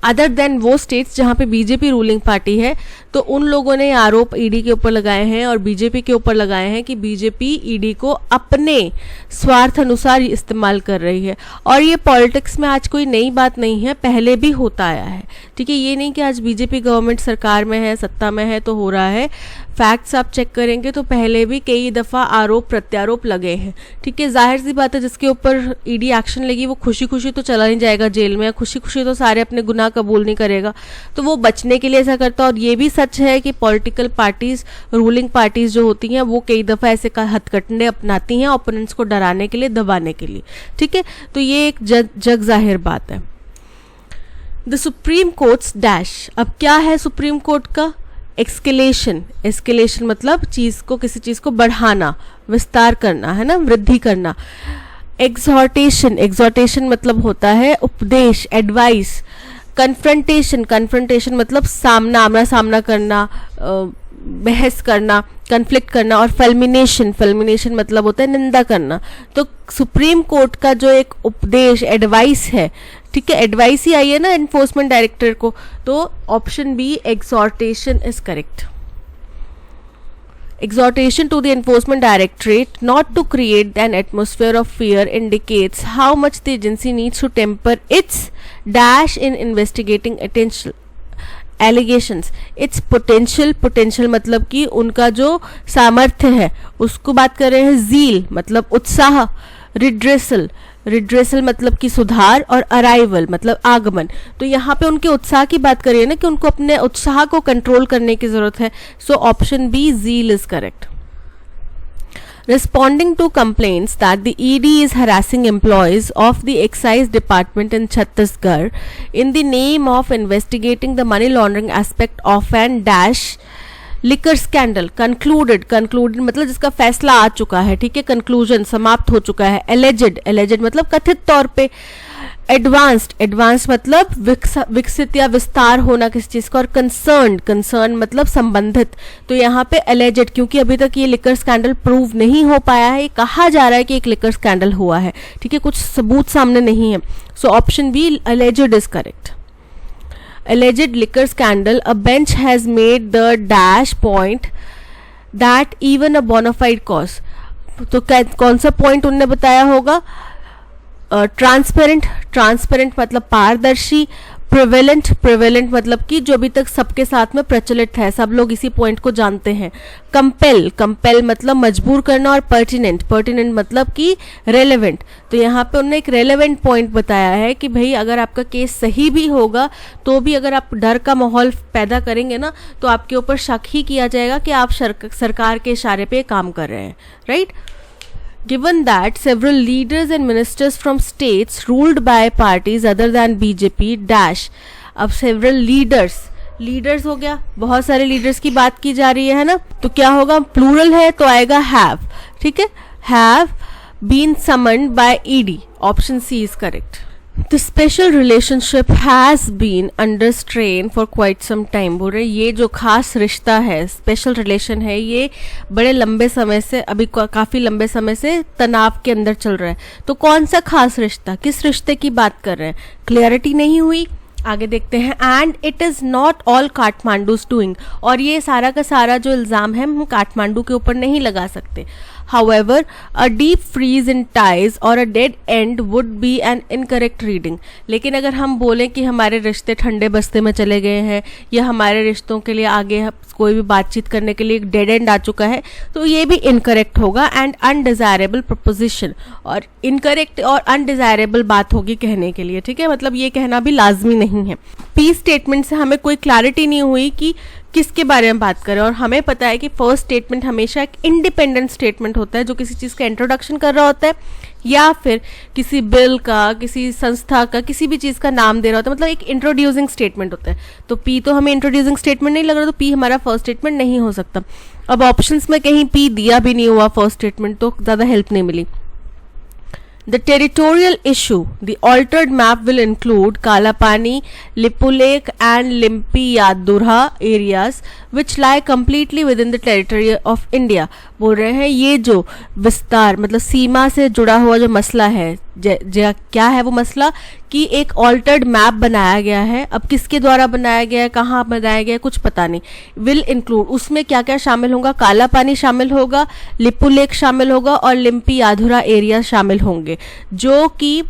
अदर देन वो स्टेट्स जहाँ पे बीजेपी रूलिंग पार्टी है, तो उन लोगों ने आरोप ईडी के ऊपर लगाए हैं और बीजेपी के ऊपर लगाए हैं कि बीजेपी ईडी को अपने स्वार्थ अनुसार इस्तेमाल कर रही है। और ये पॉलिटिक्स में आज कोई नई बात नहीं है, पहले भी होता आया है, ठीक है, ये नहीं कि आज बीजेपी गवर्नमेंट सरकार में है, सत्ता में है तो हो रहा है। फैक्ट्स आप चेक करेंगे तो पहले भी कई दफ़ा आरोप प्रत्यारोप लगे हैं, ठीक है। जाहिर सी बात है जिसके ऊपर ईडी एक्शन लेगी वो खुशी खुशी तो चला नहीं जाएगा जेल में, खुशी खुशी तो सारे अपने गुनाह कबूल नहीं करेगा, तो वो बचने के लिए ऐसा करता है। और ये भी सच है कि पॉलिटिकल पार्टीज, रूलिंग पार्टीज जो होती हैं वो कई दफ़ा ऐसे हथकंडे अपनाती हैं ओपोनेंट्स को डराने के लिए, दबाने के लिए, ठीक है, तो ये एक जग जाहिर बात है। द सुप्रीम कोर्ट्स डैश, अब क्या है सुप्रीम कोर्ट का? एस्केलेशन, एस्केलेशन मतलब चीज़ को, किसी चीज़ को बढ़ाना, विस्तार करना, है ना, वृद्धि करना। एग्जॉर्टेशन, एग्जॉर्टेशन मतलब होता है उपदेश, एडवाइस। कन्फ्रंटेशन, कन्फ्रंटेशन मतलब सामना, आमना सामना करना, बहस करना, कन्फ्लिक्ट करना। और फल्मिनेशन, फल्मिनेशन मतलब होता है निंदा करना। तो सुप्रीम कोर्ट का जो एक उपदेश, एडवाइस है, ठीक है, एडवाइस ही आई है ना एनफोर्समेंट डायरेक्टर को, तो option B exhortation is correct. Exhortation to the enforcement directorate not to create an atmosphere of fear indicates how much the agency needs to temper its dash in investigating allegations. Its potential मतलब कि उनका जो सामर्थ्य है उसको बात कर रहे हैं। zeal मतलब उत्साह, redressal मतलब कि सुधार, और अराइवल मतलब आगमन। तो यहाँ पे उनके उत्साह की बात करिए ना कि उनको अपने उत्साह को कंट्रोल करने की जरूरत है। So option B zeal is correct. Responding to complaints that the ED is harassing employees of the excise department in Chhattisgarh in the name of investigating the money laundering aspect of an dash liquor scandal, concluded मतलब जिसका फैसला आ चुका है, ठीक है, कंक्लूजन समाप्त हो चुका है। एलेजेड मतलब कथित तौर पे। एडवांस्ड मतलब विकसित या विस्तार होना किसी चीज का। और कंसर्न मतलब संबंधित। तो यहाँ पे एलेजेड, क्योंकि अभी तक ये लिकर स्कैंडल प्रूव नहीं हो पाया है, कहा जा रहा है कि एक लिकर स्कैंडल हुआ है, ठीक है, कुछ सबूत सामने नहीं है। So option B alleged is correct. Alleged liquor scandal, a bench has made the dash point that even a bona fide cause, तो कौन सा पॉइंट उनने बताया होगा? ट्रांसपेरेंट मतलब पारदर्शी। प्रिवेलेंट मतलब कि जो अभी तक सबके साथ में प्रचलित है, सब लोग इसी पॉइंट को जानते हैं। कंपेल मतलब मजबूर करना। और पर्टिनेंट मतलब कि रेलेवेंट। तो यहाँ पे उन्होंने एक रेलेवेंट पॉइंट बताया है कि भाई अगर आपका केस सही भी होगा तो भी अगर आप डर का माहौल पैदा करेंगे ना तो आपके ऊपर शक ही किया जाएगा कि आप सरकार के इशारे पे काम कर रहे हैं, right. Given that several leaders and ministers from states ruled by parties other than BJP dash, अब several leaders हो गया, बहुत सारे लीडर्स की बात की जा रही है ना, तो क्या होगा? प्लूरल है तो आएगा have, ठीक है, have been summoned by ED. Option C is correct. The special relationship has been under strain for quite some time. बोल रहे ये जो खास रिश्ता है, स्पेशल रिलेशन है, ये बड़े लंबे समय से, अभी काफ़ी लंबे समय से तनाव के अंदर चल रहा है। तो कौन सा खास रिश्ता, किस रिश्ते की बात कर रहे हैं? क्लियरिटी नहीं हुई, आगे देखते हैं। And it is not all Kathmandu's doing, और ये सारा का सारा जो इल्ज़ाम है हम काठमांडू के ऊपर नहीं लगा सकते। However, a deep freeze in ties or a dead end would be an incorrect reading. लेकिन अगर हम बोलें कि हमारे रिश्ते ठंडे बस्ते में चले गए हैं या हमारे रिश्तों के लिए आगे कोई भी बातचीत करने के लिए एक डेड एंड आ चुका है, तो ये भी इनकरेक्ट होगा। एंड अनडिजायरेबल प्रपोजिशन, और इनकरेक्ट और अनडिजायरेबल बात होगी कहने के लिए, ठीक है, मतलब ये कहना भी लाजमी नहीं है। पी स्टेटमेंट से हमें कोई क्लैरिटी नहीं हुई कि किसके बारे में बात करें, और हमें पता है कि फर्स्ट स्टेटमेंट हमेशा एक इंडिपेंडेंट स्टेटमेंट होता है जो किसी चीज़ का इंट्रोडक्शन कर रहा होता है या फिर किसी बिल का, किसी संस्था का, किसी भी चीज़ का नाम दे रहा होता है, मतलब एक इंट्रोड्यूसिंग स्टेटमेंट होता है। तो पी तो हमें इंट्रोड्यूसिंग स्टेटमेंट नहीं लग रहा, तो पी हमारा फर्स्ट स्टेटमेंट नहीं हो सकता। अब ऑप्शंस में कहीं पी दिया भी नहीं हुआ फर्स्ट स्टेटमेंट, तो ज़्यादा हेल्प नहीं मिली। The territorial issue, the altered map will include Kalapani, Lipulekh and Limpiyadurha areas which lie completely within the territory of India। बोल रहे हैं ये जो विस्तार मतलब सीमा से जुड़ा हुआ जो मसला है, क्या है वो मसला कि एक ऑल्टर्ड मैप बनाया गया है। अब किसके द्वारा बनाया गया है, कहाँ बनाया गया है, कुछ पता नहीं। विल इंक्लूड, उसमें क्या क्या शामिल होगा, काला पानी शामिल होगा, लिपुलेख शामिल होगा और लिम्पियाधुरा एरिया शामिल होंगे, जो कि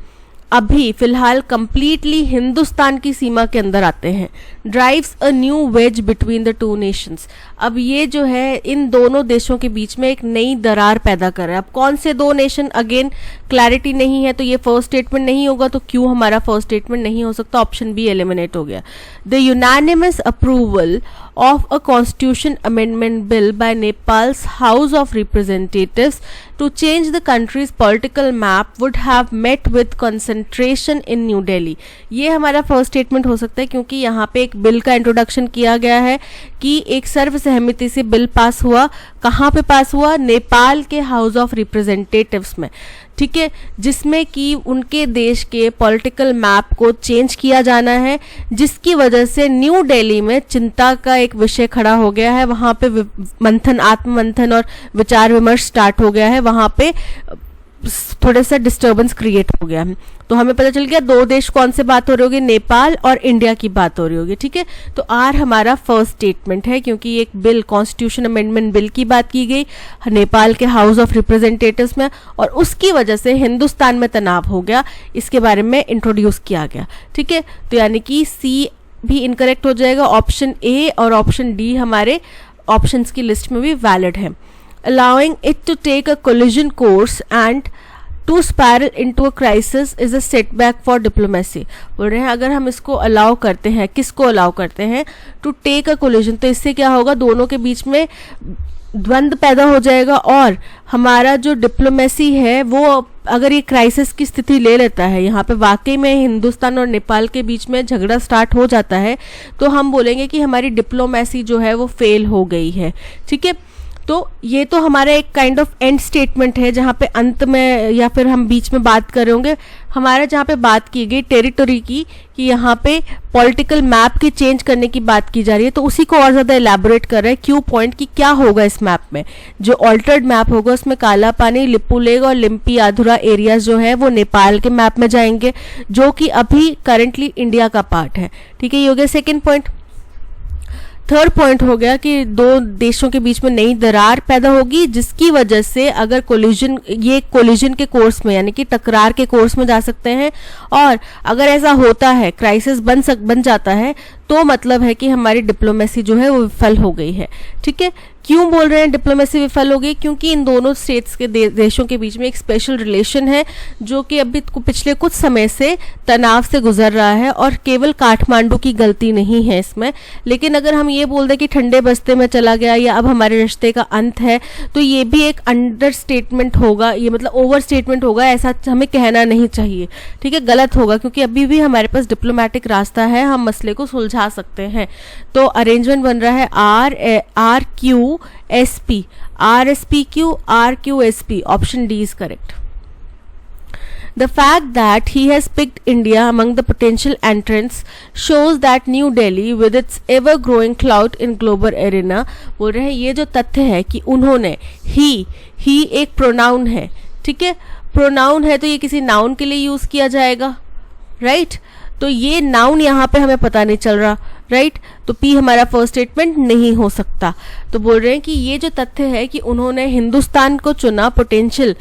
अभी फिलहाल कंप्लीटली हिंदुस्तान की सीमा के अंदर आते हैं। Drives a new ways between the two nations, अब ये जो है इन दोनों देशों के बीच में एक नई दरार पैदा कर रहा है। अब कौन से दो नेशन, अगेन क्लैरिटी नहीं है, तो ये फर्स्ट स्टेटमेंट नहीं होगा, तो क्यों हमारा फर्स्ट स्टेटमेंट नहीं हो सकता, ऑप्शन बी एलिमिनेट हो गया। The unanimous approval of a constitution amendment bill by Nepal's House of Representatives to change the country's political map would have met with concentration in New Delhi। ये हमारा फर्स्ट स्टेटमेंट हो सकता है क्योंकि यहाँ पे एक बिल का इंट्रोडक्शन किया गया है कि एक सर्वसहमति से बिल पास हुआ। कहाँ पे पास हुआ, नेपाल के हाउस ऑफ रिप्रेजेंटेटिव्स में, ठीक है, जिसमें कि उनके देश के पॉलिटिकल मैप को चेंज किया जाना है, जिसकी वजह से न्यू दिल्ली में चिंता का एक विषय खड़ा हो गया है। वहाँ पे मंथन, आत्ममंथन और विचार विमर्श स्टार्ट हो गया है, वहाँ पे थोड़ा सा डिस्टर्बेंस क्रिएट हो गया है। तो हमें पता चल गया दो देश कौन से बात हो रही होगी, नेपाल और इंडिया की बात हो रही होगी, ठीक है। तो आर हमारा फर्स्ट स्टेटमेंट है क्योंकि एक बिल, कॉन्स्टिट्यूशन अमेंडमेंट बिल की बात की गई नेपाल के हाउस ऑफ रिप्रेजेंटेटिव्स में, और उसकी वजह से हिंदुस्तान में तनाव हो गया, इसके बारे में इंट्रोड्यूस किया गया, ठीक है। तो यानी कि सी भी इनकरेक्ट हो जाएगा, ऑप्शन ए और ऑप्शन डी हमारे ऑप्शंस की लिस्ट में भी वैलिड है। allowing it to take a collision course and to spiral into a crisis is a setback for diplomacy। बोल रहे हैं अगर हम इसको अलाउ करते हैं, किसको अलाउ करते हैं, टू टेक अ कोलिजन, तो इससे क्या होगा, दोनों के बीच में द्वंद्व पैदा हो जाएगा और हमारा जो डिप्लोमेसी है वो अगर ये क्राइसिस की स्थिति ले लेता है, यहाँ पे वाकई में हिंदुस्तान और नेपाल के बीच में झगड़ा स्टार्ट हो जाता है, तो हम बोलेंगे कि हमारी डिप्लोमेसी जो है वो फेल हो गई है, ठीक है। तो ये तो हमारा एक काइंड ऑफ एंड स्टेटमेंट है जहाँ पे अंत में या फिर हम बीच में बात कर रहे होंगे। हमारा जहाँ पे बात की गई टेरिटोरी की, कि यहाँ पे पॉलिटिकल मैप की चेंज करने की बात की जा रही है, तो उसी को और ज़्यादा एलैबोरेट कर रहा है क्यू पॉइंट कि क्या होगा इस मैप में। जो ऑल्टर्ड मैप होगा उसमें काला पानी, लिपुलेख और लिम्पियाधुरा एरियाज जो है वो नेपाल के मैप में जाएंगे, जो कि अभी करेंटली इंडिया का पार्ट है, ठीक है। ये हो गया सेकेंड पॉइंट। थर्ड पॉइंट हो गया कि दो देशों के बीच में नई दरार पैदा होगी, जिसकी वजह से अगर कोलिजन, ये कोलिजन के कोर्स में यानी कि टकरार के कोर्स में जा सकते हैं, और अगर ऐसा होता है, क्राइसिस बन जाता है, तो मतलब है कि हमारी डिप्लोमेसी जो है वो विफल हो गई है, ठीक है। क्यों बोल रहे हैं डिप्लोमेसी विफल हो गई, क्योंकि इन दोनों स्टेट्स के देशों के बीच में एक स्पेशल रिलेशन है जो कि अभी पिछले कुछ समय से तनाव से गुजर रहा है, और केवल काठमांडू की गलती नहीं है इसमें। लेकिन अगर हम ये बोल दें कि ठंडे बस्ते में चला गया या अब हमारे रिश्ते का अंत है, तो ये भी एक अंडर स्टेटमेंट होगा, ये मतलब ओवर स्टेटमेंट होगा, ऐसा हमें कहना नहीं चाहिए, ठीक है, गलत होगा, क्योंकि अभी भी हमारे पास डिप्लोमेटिक रास्ता है, हम मसले को सुलझा सकते हैं। तो अरेंजमेंट बन रहा है R Q S P, R S P Q, R Q S P, option D is correct. The fact that he has picked India among the potential entrants shows that New Delhi, with its ever-growing clout in global arena, बोल रहे हैं ये जो तथ्य है कि उन्होंने ही एक प्रोनाउन है, ठीक है, प्रोनाउन है तो ये किसी नाउन के लिए यूज किया जाएगा, राइट। तो ये नाउन यहाँ पे हमें पता नहीं चल रहा, राइट। तो पी हमारा फर्स्ट स्टेटमेंट नहीं हो सकता। तो बोल रहे हैं कि ये जो तथ्य है कि उन्होंने हिंदुस्तान को चुना पोटेंशियल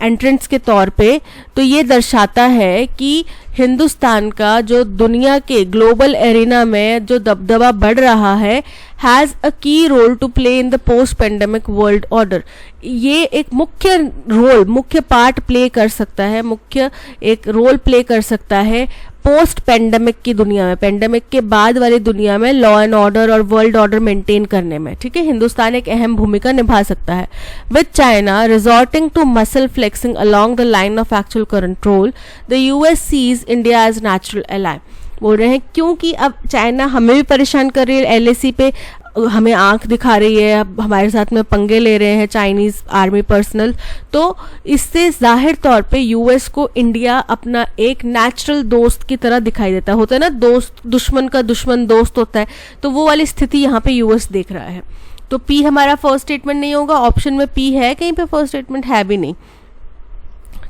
एंट्रेंस के तौर पे, तो ये दर्शाता है कि हिंदुस्तान का जो दुनिया के ग्लोबल एरिना में जो दबदबा बढ़ रहा है, has a key role to play in the post pandemic world order. ये एक मुख्य पार्ट प्ले कर सकता है, मुख्य एक रोल प्ले कर सकता है पोस्ट पेंडेमिक की दुनिया में, पेंडेमिक के बाद वाली दुनिया में लॉ एंड ऑर्डर और वर्ल्ड ऑर्डर मेंटेन करने में। ठीक है, हिंदुस्तान एक अहम भूमिका निभा सकता है। With China resorting to muscle flexing along the line of actual control, the US sees India as natural ally. बोल रहे हैं क्योंकि अब चाइना हमें भी परेशान कर रही है, एलएसी पे हमें आंख दिखा रही है, अब हमारे साथ में पंगे ले रहे हैं चाइनीज आर्मी पर्सनल, तो इससे जाहिर तौर पे यूएस को इंडिया अपना एक नेचुरल दोस्त की तरह दिखाई देता है। होता है ना, दोस्त दुश्मन का दुश्मन दोस्त होता है, तो वो वाली स्थिति यहाँ पे यूएस देख रहा है। तो पी हमारा फर्स्ट स्टेटमेंट नहीं होगा, ऑप्शन में पी है, कहीं पे फर्स्ट स्टेटमेंट है भी नहीं।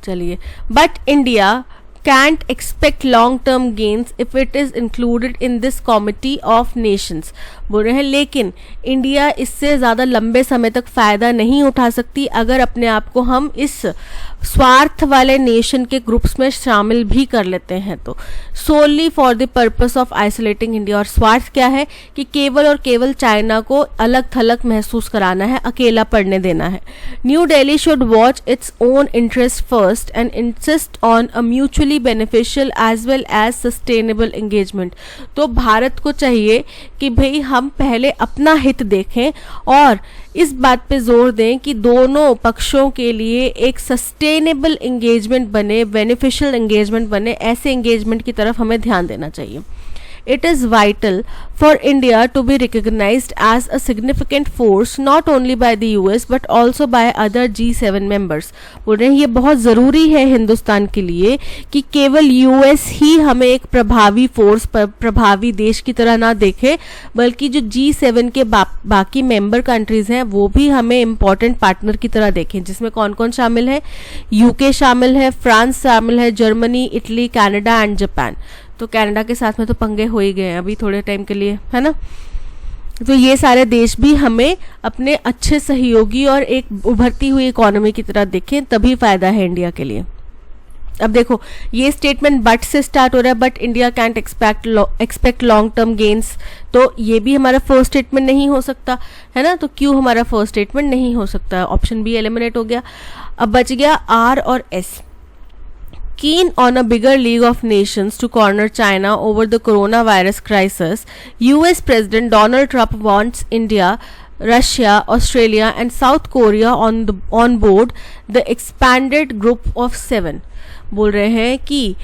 चलिए, but India can't expect long term gains if it is included in this committee of nations। बोल रहे हैं लेकिन इंडिया इससे ज़्यादा लंबे समय तक फ़ायदा नहीं उठा सकती अगर अपने आप को हम इस स्वार्थ वाले नेशन के ग्रुप्स में शामिल भी कर लेते हैं तो। Solely for the purpose of isolating India, और स्वार्थ क्या है कि केवल और केवल चाइना को अलग थलग महसूस कराना है, अकेला पड़ने देना है। New Delhi should watch its own interest first and insist on a mutually beneficial as well as sustainable engagement. तो भारत को चाहिए कि भाई हम पहले अपना हित देखें और इस बात पे जोर दें कि दोनों पक्षों के लिए एक सस्टेनेबल एंगेजमेंट बने, बेनिफिशियल एंगेजमेंट बने, ऐसे एंगेजमेंट की तरफ हमें ध्यान देना चाहिए। It is vital for India to be recognized as a significant force not only by the US but also by other G7 members। बोल रहे हैं ये बहुत ज़रूरी है हिंदुस्तान के लिए कि केवल यूएस ही हमें एक प्रभावी फोर्स, प्रभावी देश की तरह ना देखे, बल्कि जो G7 के बाकी मेंबर कंट्रीज हैं वो भी हमें इम्पॉर्टेंट पार्टनर की तरह देखें। जिसमें कौन कौन शामिल है? यूके शामिल है, फ्रांस शामिल है, Germany, Italy, Canada and Japan. तो कनाडा के साथ में तो पंगे हो ही गए हैं अभी थोड़े टाइम के लिए, है ना। तो ये सारे देश भी हमें अपने अच्छे सहयोगी और एक उभरती हुई इकोनॉमी की तरह देखें, तभी फायदा है इंडिया के लिए। अब देखो ये स्टेटमेंट बट से स्टार्ट हो रहा है, but India can't expect long term gains, तो ये भी हमारा फर्स्ट स्टेटमेंट नहीं हो सकता, है ना। तो क्यों हमारा फर्स्ट स्टेटमेंट नहीं हो सकता, ऑप्शन बी एलिमिनेट हो गया। अब बच गया आर और S. Keen on a bigger league of nations to corner China over the coronavirus crisis, US President Donald Trump wants India, Russia, Australia and South Korea on board the expanded group of 7। बोल रहे हैं कि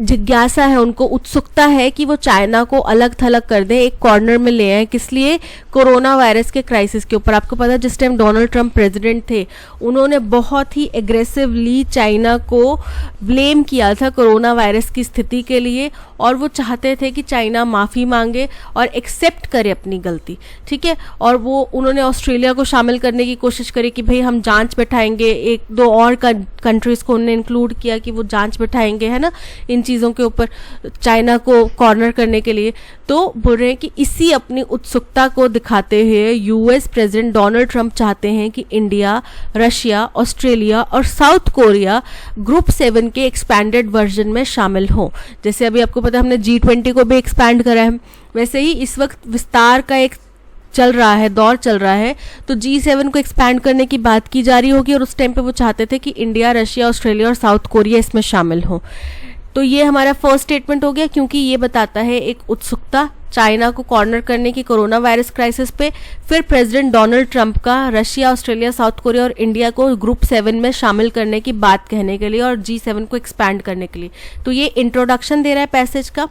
जिज्ञासा है उनको, उत्सुकता है कि वो चाइना को अलग थलग कर दें, एक कॉर्नर में ले आए। किस लिए? कोरोना वायरस के क्राइसिस के ऊपर। आपको पता है जिस टाइम डोनाल्ड ट्रंप प्रेसिडेंट थे उन्होंने बहुत ही एग्रेसिवली चाइना को ब्लेम किया था कोरोना वायरस की स्थिति के लिए, और वो चाहते थे कि चाइना माफ़ी मांगे और एक्सेप्ट करे अपनी गलती, ठीक है। और वो उन्होंने ऑस्ट्रेलिया को शामिल करने की कोशिश करी कि भाई हम जांच बैठाएंगे, एक दो और कंट्रीज़ को उन्होंने इंक्लूड किया कि वो जांच बैठाएंगे, है ना, इन चीज़ों के ऊपर चाइना को कॉर्नर करने के लिए। तो बोल रहे हैं कि इसी अपनी उत्सुकता को दिखाते हुए यूएस प्रेसिडेंट डोनाल्ड ट्रंप चाहते हैं कि इंडिया, रशिया, ऑस्ट्रेलिया और साउथ कोरिया ग्रुप 7 के एक्सपैंडेड वर्जन में शामिल हों। जैसे अभी आपको पता है हमने G20 को भी एक्सपैंड करा है, वैसे ही इस वक्त विस्तार का एक चल रहा है, दौर चल रहा है, तो G7 को एक्सपैंड करने की बात की जा रही होगी, और उस टाइम पे वो चाहते थे कि इंडिया, रशिया, ऑस्ट्रेलिया और साउथ कोरिया इसमें शामिल हों। तो ये हमारा फर्स्ट स्टेटमेंट हो गया, क्योंकि ये बताता है एक उत्सुकता चाइना को कॉर्नर करने की कोरोना वायरस क्राइसिस पे, फिर प्रेसिडेंट डोनाल्ड ट्रंप का रशिया, ऑस्ट्रेलिया, साउथ कोरिया और इंडिया को ग्रुप 7 में शामिल करने की बात कहने के लिए और G7 को एक्सपैंड करने के लिए। तो ये इंट्रोडक्शन दे रहा है पैसेज का,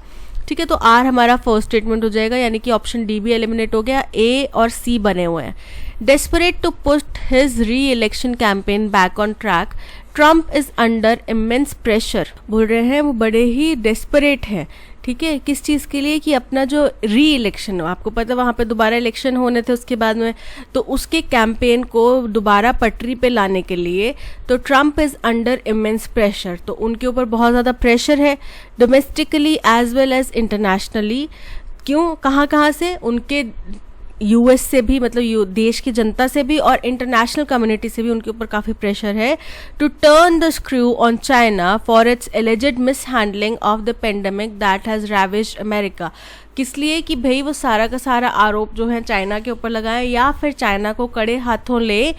ठीक है। तो आर हमारा फर्स्ट स्टेटमेंट हो जाएगा, यानी कि ऑप्शन डी भी एलिमिनेट हो गया, ए और सी बने हुए हैं। Desperate to put his re election campaign back on track, Trump is under immense pressure. बोल रहे हैं वो बड़े ही डेस्परेट हैं, ठीक है, किस चीज़ के लिए? कि अपना जो री इलेक्शन हो, आपको पता है वहाँ पे दोबारा इलेक्शन होने थे उसके बाद में, तो उसके कैंपेन को दोबारा पटरी पे लाने के लिए। तो Trump is under immense pressure, तो उनके ऊपर बहुत ज़्यादा प्रेशर है, domestically as well as internationally. क्यों? कहाँ से? उनके यूएस से भी, मतलब देश की जनता से भी और इंटरनेशनल कम्युनिटी से भी उनके ऊपर काफ़ी प्रेशर है to turn the screw on China for its alleged mishandling of the pandemic that has ravished America. किस लिए कि भाई वो सारा का सारा आरोप जो है चाइना के ऊपर लगाए या फिर चाइना को कड़े हाथों ले,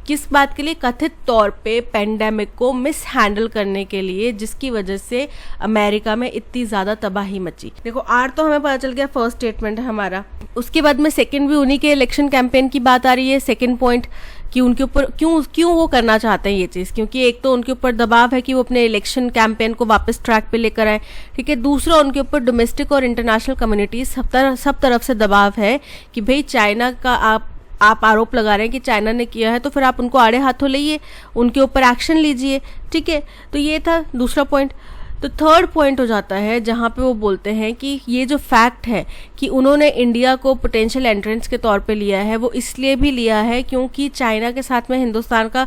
किस बात के लिए? कथित तौर पे पेंडेमिक को मिस हैंडल करने के लिए, जिसकी वजह से अमेरिका में इतनी ज़्यादा तबाही मची। देखो आर तो हमें पता चल गया, फर्स्ट स्टेटमेंट है हमारा। उसके बाद में सेकंड भी उन्हीं के इलेक्शन कैंपेन की बात आ रही है। सेकंड पॉइंट कि उनके ऊपर क्यों वो करना चाहते हैं ये चीज़, क्योंकि एक तो उनके ऊपर दबाव है कि वो अपने इलेक्शन कैंपेन को वापस ट्रैक पे लेकर आए, ठीक है। दूसरा, उनके ऊपर डोमेस्टिक और इंटरनेशनल कम्युनिटी सब तरफ से दबाव है कि भाई चाइना का आप आरोप लगा रहे हैं कि चाइना ने किया है, तो फिर आप उनको आड़े हाथों लाइए, उनके ऊपर एक्शन लीजिए, ठीक है। तो ये था दूसरा पॉइंट। तो थर्ड पॉइंट हो जाता है जहाँ पे वो बोलते हैं कि ये जो फैक्ट है कि उन्होंने इंडिया को पोटेंशियल एंट्रेंस के तौर पे लिया है, वो इसलिए भी लिया है क्योंकि चाइना के साथ में हिंदुस्तान का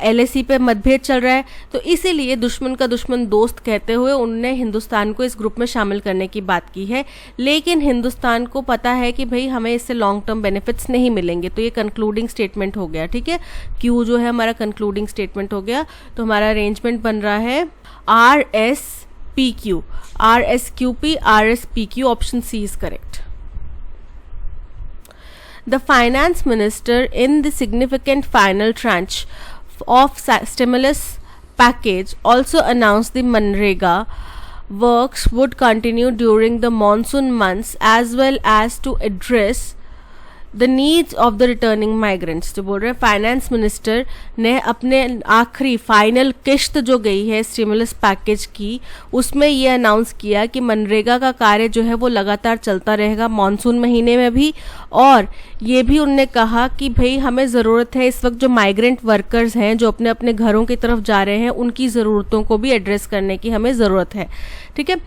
LAC पे मतभेद चल रहा है, तो इसीलिए दुश्मन का दुश्मन दोस्त कहते हुए उन्होंने हिंदुस्तान को इस ग्रुप में शामिल करने की बात की है। लेकिन हिंदुस्तान को पता है कि भाई हमें इससे लॉन्ग टर्म बेनिफिट्स नहीं मिलेंगे। तो ये कंक्लूडिंग स्टेटमेंट हो गया, ठीक है। क्यू जो है हमारा कंक्लूडिंग स्टेटमेंट हो गया। तो हमारा अरेंजमेंट बन रहा है RSPQ, RSQP, RSPQ, option C is correct. The finance minister in the significant final tranche of stimulus package also announced the Manrega works would continue during the monsoon months as well as to address the needs of the returning migrants. जो बोल रहे हैं फाइनेंस मिनिस्टर ने अपने आखिरी फाइनल किश्त जो गई है स्टिमुलस पैकेज की, उसमें ये अनाउंस किया कि मनरेगा का कार्य जो है वो लगातार चलता रहेगा मानसून महीने में भी। और ये भी उनने कहा कि भाई हमें ज़रूरत है इस वक्त जो माइग्रेंट वर्कर्स हैं जो अपने अपने घरों की तरफ जा रहे हैं, उनकी ज़रूरतों को भी एड्रेस करने की हमें ज़रूरत है, ठीक है।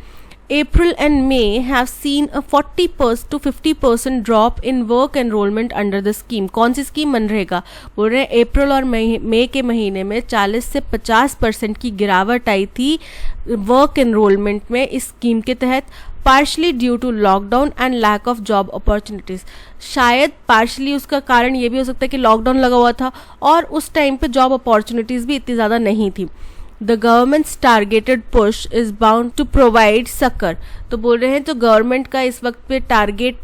April and May have seen a 40% to 50% drop in work enrollment under the scheme। कौन सी स्कीम? मनरेगा। बोल रहे हैं अप्रैल और मई के महीने में 40 से 50% की गिरावट आई थी वर्क एनरोलमेंट में इस स्कीम के तहत, partially due to lockdown and lack of job opportunities. शायद पार्शली उसका कारण ये भी हो सकता है कि लॉकडाउन लगा हुआ था और उस टाइम पे जॉब अपॉर्चुनिटीज़ भी इतनी ज़्यादा नहीं थी। The government's targeted push is bound to provide succor। तो बोल रहे हैं तो गवर्नमेंट का इस वक्त पे टारगेट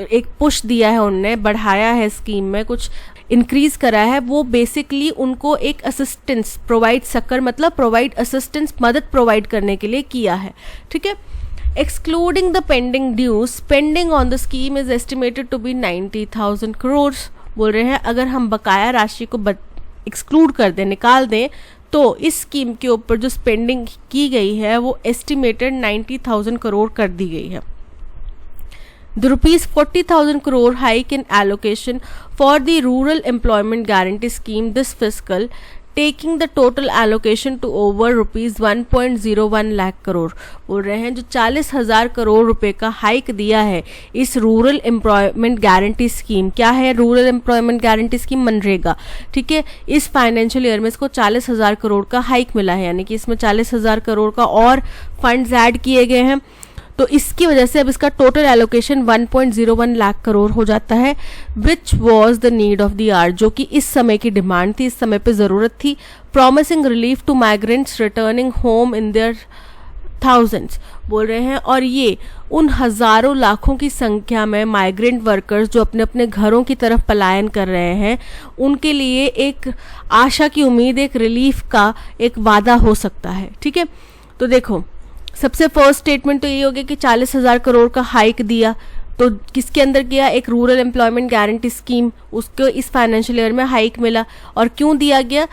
एक पुश दिया है, उनने बढ़ाया है स्कीम में, कुछ इंक्रीज करा है, वो बेसिकली उनको एक असिस्टेंस प्रोवाइड, सक्कर मतलब प्रोवाइड असिस्टेंस, मदद प्रोवाइड करने के लिए किया है, ठीक है। Excluding the pending dues, spending on the scheme is estimated to be 90,000 crore. बोल रहे हैं अगर हम बकाया राशि को एक्सक्लूड कर दें, निकाल दें, तो इस स्कीम के ऊपर जो स्पेंडिंग की गई है वो एस्टिमेटेड 90,000 करोड़ कर दी गई है। The rupees 40,000 crore hike in allocation for the rural employment guarantee scheme this fiscal, taking the total allocation to over rupees 1.01 lakh crore. बोल रहे हैं जो 40,000 करोड़ रुपए का हाइक दिया है इस रूरल एम्प्लॉयमेंट गारंटी स्कीम। क्या है rural employment guarantee scheme? MNREGA, ठीक है। इस फाइनेंशियल ईयर में इसको 40,000 करोड़ का हाइक मिला है, यानी कि इसमें 40,000 करोड़ का और फंड्स ऐड किए गए हैं। तो इसकी वजह से अब इसका टोटल एलोकेशन 1.01 लाख करोड़ हो जाता है, which was the need of the hour, जो कि इस समय की डिमांड थी, इस समय पे ज़रूरत थी। Promising relief to migrants returning home in their thousands. बोल रहे हैं और ये उन हज़ारों लाखों की संख्या में माइग्रेंट वर्कर्स जो अपने अपने घरों की तरफ पलायन कर रहे हैं, उनके लिए एक आशा की उम्मीद, एक रिलीफ का एक वादा हो सकता है, ठीक है। तो देखो सबसे फर्स्ट स्टेटमेंट तो ये हो गया कि 40,000 करोड़ का हाइक दिया, तो किसके अंदर किया? एक रूरल एम्प्लॉयमेंट गारंटी स्कीम, उसको इस फाइनेंशियल ईयर में हाइक मिला। और क्यों दिया गया?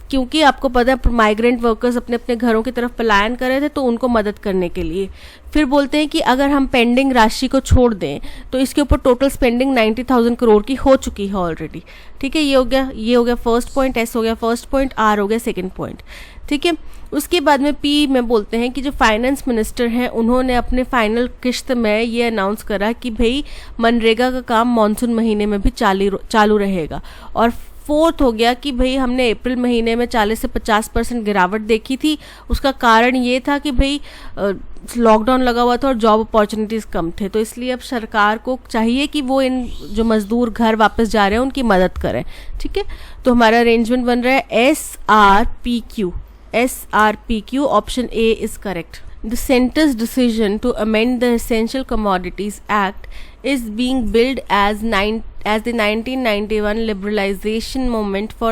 क्योंकि आपको पता है माइग्रेंट वर्कर्स अपने अपने घरों की तरफ पलायन कर रहे थे, तो उनको मदद करने के लिए। फिर बोलते हैं कि अगर हम पेंडिंग राशि को छोड़ दें तो इसके ऊपर टोटल स्पेंडिंग 90,000 करोड़ की हो चुकी है ऑलरेडी, ठीक है। ये हो गया फर्स्ट पॉइंट, एस हो गया फर्स्ट पॉइंट, आर हो गया सेकेंड पॉइंट, ठीक है। उसके बाद में पी में बोलते हैं कि जो फाइनेंस मिनिस्टर हैं उन्होंने अपने फाइनल किश्त में ये अनाउंस करा कि भाई मनरेगा का काम मानसून महीने में भी चालू रहेगा। और फोर्थ हो गया कि भाई हमने अप्रैल महीने में 40 से 50% गिरावट देखी थी, उसका कारण ये था कि भाई लॉकडाउन लगा हुआ था और जॉब अपॉर्चुनिटीज़ कम थे, तो इसलिए अब सरकार को चाहिए कि वो इन जो मज़दूर घर वापस जा रहे हैं उनकी मदद करें। ठीक है, तो हमारा अरेंजमेंट बन रहा है SRPQ, option A is correct. The center's decision to amend the Essential Commodities Act is being billed as the 1991 liberalization movement for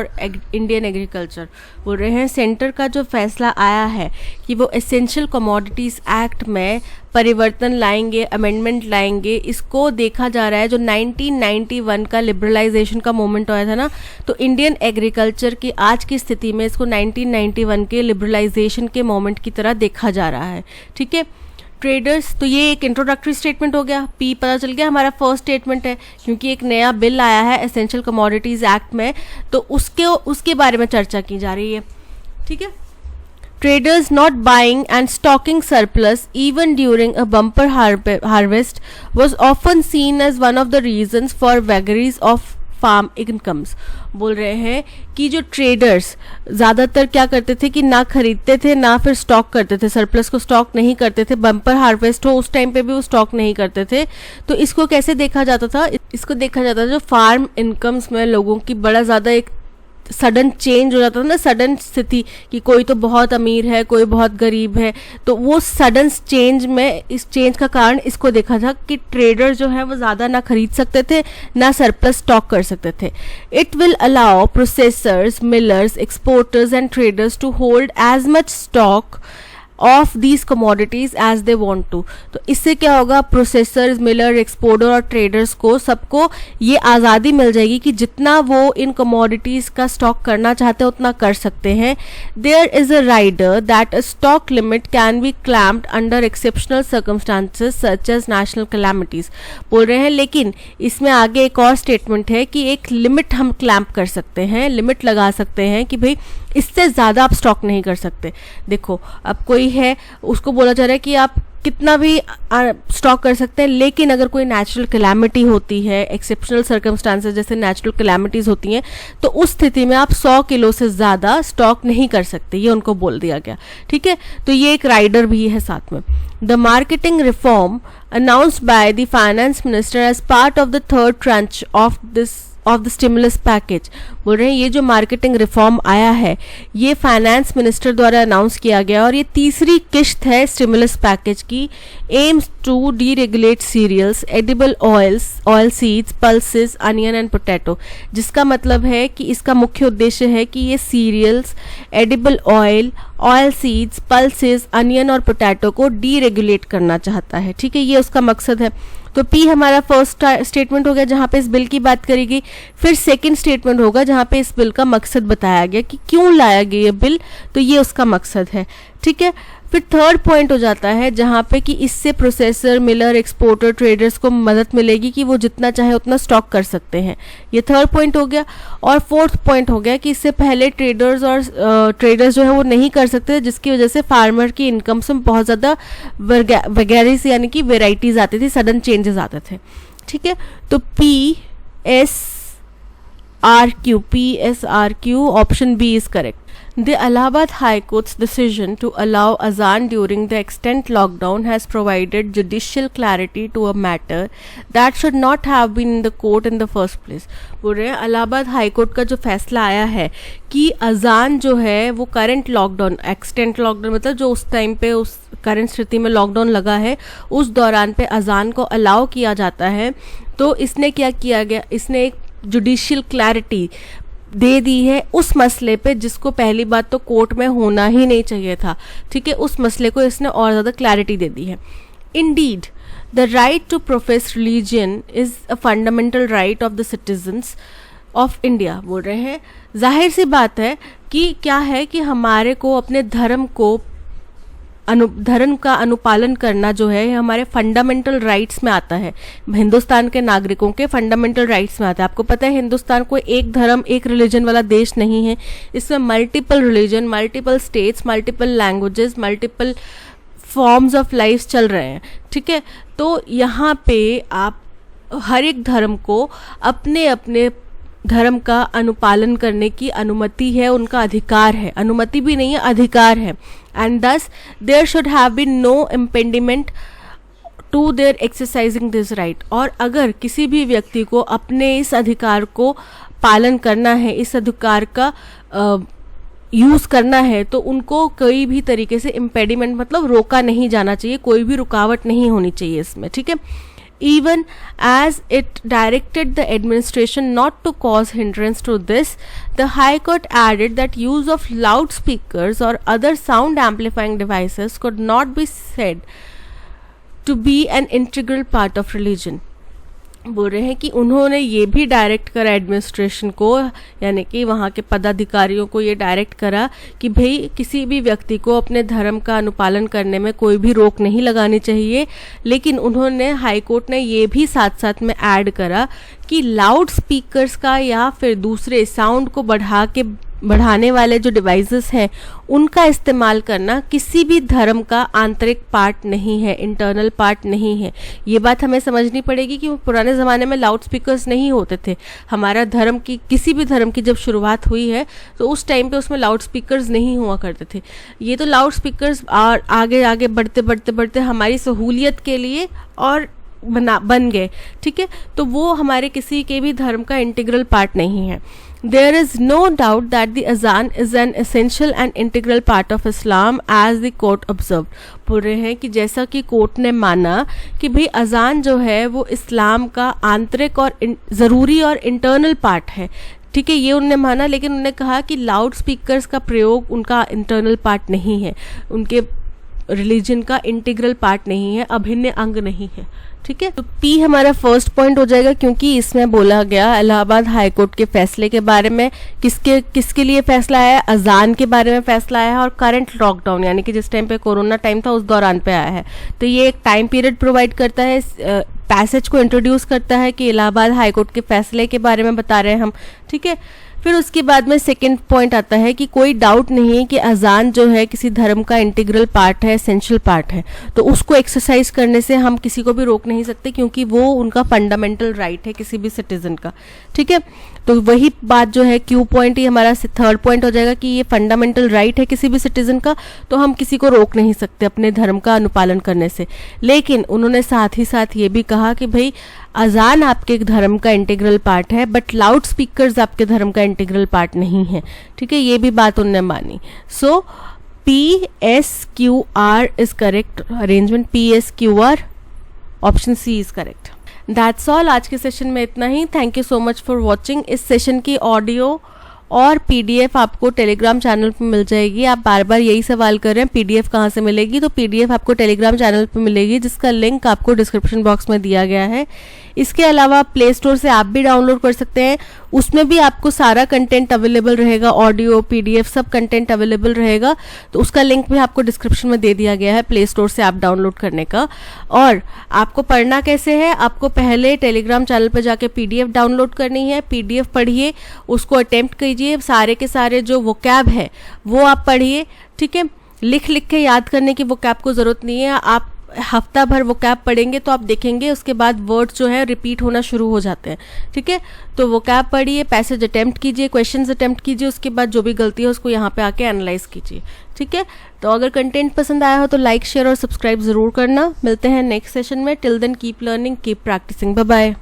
Indian agriculture। बोल रहे हैं सेंटर का जो फैसला आया है कि वो एसेंशियल कमोडिटीज़ एक्ट में परिवर्तन लाएंगे, अमेंडमेंट लाएंगे, इसको देखा जा रहा है जो 1991 का लिबरलाइजेशन का मोमेंट आया था ना, तो इंडियन एग्रीकल्चर की आज की स्थिति में इसको 1991 के लिबरलाइजेशन के मोमेंट की तरह देखा जा रहा है। ठीक है, ट्रेडर्स, तो ये एक इंट्रोडक्टरी स्टेटमेंट हो गया। पी पता चल गया हमारा फर्स्ट स्टेटमेंट है, क्योंकि एक नया बिल आया है एसेंशियल कमोडिटीज़ एक्ट में, तो उसके बारे में चर्चा की जा रही है। ठीक है, traders not buying and stocking surplus even during a bumper harvest was often seen as one of the reasons for vagaries of farm incomes. बोल रहे हैं कि जो ट्रेडर्स ज़्यादातर क्या करते थे कि ना खरीदते थे ना फिर स्टॉक करते थे, सरप्लस को स्टॉक नहीं करते थे, बम्पर हार्वेस्ट हो उस टाइम पे भी वो स्टॉक नहीं करते थे। तो इसको कैसे देखा जाता था, इसको देखा जाता था जो फार्म इनकम्स में लोगों की बड़ा ज़्यादा एक सडन चेंज हो जाता था ना, सडन स्थिति कि कोई तो बहुत अमीर है कोई बहुत गरीब है, तो वो सडन चेंज में इस चेंज का कारण इसको देखा था कि ट्रेडर जो है वो ज़्यादा ना खरीद सकते थे ना सरप्लस स्टॉक कर सकते थे। It will allow processors, millers, exporters and traders to hold as much stock of these commodities as they want to. तो इससे क्या होगा, प्रोसेसर्स, मिलर, एक्सपोर्टर और ट्रेडर्स को सबको ये आज़ादी मिल जाएगी कि जितना वो इन कमोडिटीज़ का स्टॉक करना चाहते हैं उतना कर सकते हैं। There is a rider that a stock limit can be clamped under exceptional circumstances such as national calamities. बोल रहे हैं लेकिन इसमें आगे एक और स्टेटमेंट है कि एक लिमिट हम क्लैम्प कर सकते हैं, लिमिट लगा सकते हैं कि भाई इससे ज़्यादा आप स्टॉक नहीं कर सकते। देखो अब कोई है उसको बोला जा रहा है कि आप कितना भी स्टॉक कर सकते हैं, लेकिन अगर कोई नेचुरल कैलामिटी होती है, एक्सेप्शनल सर्कमस्टांसेस जैसे नेचुरल कैलामिटीज़ होती हैं, तो उस स्थिति में आप 100 किलो से ज़्यादा स्टॉक नहीं कर सकते, ये उनको बोल दिया गया। ठीक है, तो ये एक राइडर भी है साथ में। The marketing reform announced by the finance minister as part of the third tranche of the stimulus package. बोल रहे हैं ये जो मार्केटिंग रिफॉर्म आया है ये फाइनेंस मिनिस्टर द्वारा अनाउंस किया गया और ये तीसरी किश्त है स्टिमुलस पैकेज की। Aims to deregulate cereals, edible oils, oil seeds, pulses, onion and potato. जिसका मतलब है कि इसका मुख्य उद्देश्य है कि ये cereals, edible oil, oil seeds, pulses, onion और पोटैटो को डीरेगुलेट करना चाहता है। ठीक है, ये उसका मकसद है। तो पी हमारा फर्स्ट स्टेटमेंट हो गया जहाँ पे इस बिल की बात करी गई। फिर सेकंड स्टेटमेंट होगा जहाँ पे इस बिल का मकसद बताया गया कि क्यों लाया गया ये बिल, तो ये उसका मकसद है। ठीक है, फिर थर्ड पॉइंट हो जाता है जहाँ पे कि इससे प्रोसेसर, मिलर, एक्सपोर्टर, ट्रेडर्स को मदद मिलेगी कि वो जितना चाहे उतना स्टॉक कर सकते हैं। ये थर्ड पॉइंट हो गया। और फोर्थ पॉइंट हो गया कि इससे पहले ट्रेडर्स जो है वो नहीं कर सकते, जिसकी वजह से फार्मर की इनकम्स में बहुत ज़्यादा वैगेरिस यानी कि वेराइटीज़ आती थी, सडन चेंजेस आते थे। ठीक है, तो PSRQ option B is correct. The Allahabad High Court's decision to allow azan during the extent lockdown has provided judicial clarity to a matter that should not have been in the court in the first place। बोल रहे हैं इलाहाबाद हाई कोर्ट का जो फैसला आया है कि अजान जो है वो करंट लॉकडाउन, एक्सटेंट लॉकडाउन मतलब जो उस टाइम पे उस करंट स्थिति में लॉकडाउन लगा है उस दौरान पे अजान को अलाउ किया जाता है। तो इसने क्या किया गया, इसने एक जुडिशियल क्लैरिटी दे दी है उस मसले पे जिसको पहली बात तो कोर्ट में होना ही नहीं चाहिए था। ठीक है, उस मसले को इसने और ज़्यादा क्लैरिटी दे दी है। Indeed the right to profess religion is a fundamental right of the citizens of India. बोल रहे हैं जाहिर सी बात है कि क्या है कि हमारे को अपने धर्म का अनुपालन करना जो है हमारे फंडामेंटल राइट्स में आता है, हिंदुस्तान के नागरिकों के फंडामेंटल राइट्स में आता है। आपको पता है हिंदुस्तान कोई एक धर्म, एक रिलीजन वाला देश नहीं है, इसमें multiple religion, multiple states, multiple languages, multiple forms of life चल रहे हैं। ठीक है, तो यहाँ पे आप हर एक धर्म को अपने अपने धर्म का अनुपालन करने की अनुमति है, उनका अधिकार है, अनुमति भी नहीं है, अधिकार है। And thus there should have been no impediment to their exercising this right. और अगर किसी भी व्यक्ति को अपने इस अधिकार को पालन करना है, इस अधिकार का यूज़ करना है, तो उनको कोई भी तरीके से इम्पेडिमेंट मतलब रोका नहीं जाना चाहिए, कोई भी रुकावट नहीं होनी चाहिए इसमें, ठीक है। Even as it directed the administration not to cause hindrance to this, the High Court added that use of loudspeakers or other sound amplifying devices could not be said to be an integral part of religion। बोल रहे हैं कि उन्होंने ये भी डायरेक्ट करा एडमिनिस्ट्रेशन को, यानी कि वहाँ के पदाधिकारियों को ये डायरेक्ट करा कि भाई किसी भी व्यक्ति को अपने धर्म का अनुपालन करने में कोई भी रोक नहीं लगानी चाहिए। लेकिन उन्होंने हाई कोर्ट ने ये भी साथ साथ में ऐड करा कि लाउड स्पीकर्स का या फिर दूसरे साउंड को बढ़ाने वाले जो डिवाइसेस हैं उनका इस्तेमाल करना किसी भी धर्म का आंतरिक पार्ट नहीं है, इंटरनल पार्ट नहीं है। ये बात हमें समझनी पड़ेगी कि पुराने ज़माने में लाउड स्पीकर्स नहीं होते थे। हमारा धर्म की, किसी भी धर्म की जब शुरुआत हुई है तो उस टाइम पे उसमें लाउड स्पीकर्स नहीं हुआ करते थे। ये तो लाउड स्पीकर्स आगे आगे बढ़ते हमारी सहूलियत के लिए और बन गए, ठीक है। तो वो हमारे किसी के भी धर्म का इंटीग्रल पार्ट नहीं है। There is no doubt that the azan is an essential and integral part of Islam as the court observed। बोल रहे हैं कि जैसा कि कोर्ट ने माना कि भाई अजान जो है वो इस्लाम का आंतरिक और ज़रूरी और इंटरनल पार्ट है, ठीक है, ये उन्होंने माना। लेकिन उन्होंने कहा कि लाउड स्पीकर्स का प्रयोग उनका इंटरनल पार्ट नहीं है, उनके रिलीजन का इंटीग्रल पार्ट नहीं है, अभिन्न अंग नहीं है, ठीक है। तो पी हमारा फर्स्ट पॉइंट हो जाएगा, क्योंकि इसमें बोला गया इलाहाबाद हाई कोर्ट के फैसले के बारे में। किसके लिए फैसला आया? अजान के बारे में फैसला आया है और करंट लॉकडाउन यानी कि जिस टाइम पे कोरोना टाइम था उस दौरान पे आया है। तो ये एक टाइम पीरियड प्रोवाइड करता है, पैसेज को इंट्रोड्यूस करता है कि इलाहाबाद हाई कोर्ट के फैसले के बारे में बता रहे हैं हम, ठीक है। फिर उसके बाद में सेकंड पॉइंट आता है कि कोई डाउट नहीं है कि अजान जो है किसी धर्म का इंटीग्रल पार्ट है, एसेंशियल पार्ट है, तो उसको एक्सरसाइज करने से हम किसी को भी रोक नहीं सकते, क्योंकि वो उनका फंडामेंटल राइट है किसी भी सिटीजन का, ठीक है। तो वही बात जो है क्यू पॉइंट, ये हमारा थर्ड पॉइंट हो जाएगा कि ये फंडामेंटल राइट है किसी भी सिटीजन का, तो हम किसी को रोक नहीं सकते अपने धर्म का अनुपालन करने से। लेकिन उन्होंने साथ ही साथ ये भी कहा कि भाई अजान आपके धर्म का इंटीग्रल पार्ट है, बट लाउड स्पीकर्स आपके धर्म का इंटीग्रल पार्ट नहीं है, ठीक है। ये भी बात उन्होंने मानी। So PSQR is correct arrangement, PSQR option C is correct. That's all, आज के सेशन में इतना ही। Thank you so much for watching. इस सेशन की ऑडियो और PDF आपको टेलीग्राम चैनल पे मिल जाएगी। आप बार बार यही सवाल कर रहे हैं PDF कहाँ से मिलेगी, तो PDF आपको टेलीग्राम चैनल पे मिलेगी, जिसका लिंक आपको डिस्क्रिप्शन बॉक्स में दिया गया है। इसके अलावा प्ले स्टोर से आप भी डाउनलोड कर सकते हैं, उसमें भी आपको सारा कंटेंट अवेलेबल रहेगा, ऑडियो PDF सब कंटेंट अवेलेबल रहेगा। तो उसका लिंक भी आपको डिस्क्रिप्शन में दे दिया गया है प्ले स्टोर से आप डाउनलोड करने का। और आपको पढ़ना कैसे है, आपको पहले टेलीग्राम चैनल पर जाके PDF डाउनलोड करनी है, PDF पढ़िए, उसको अटेम्प्ट कीजिए, सारे के सारे जो वोकैब है वो आप पढ़िए, ठीक है। लिख के याद करने की वोकैब को ज़रूरत नहीं है, आप हफ्ता भर वोकैब पढ़ेंगे तो आप देखेंगे उसके बाद वर्ड्स जो है रिपीट होना शुरू हो जाते हैं, ठीक है। तो वोकैब पढ़िए, पैसेज अटेम्प्ट कीजिए, क्वेश्चंस अटेम्प्ट कीजिए, उसके बाद जो भी गलती है उसको यहाँ पे आके एनालाइज कीजिए, ठीक है। तो अगर कंटेंट पसंद आया हो तो लाइक, शेयर और सब्सक्राइब ज़रूर करना। मिलते हैं नेक्स्ट सेशन में। Till then keep learning, keep practising. Bye bye.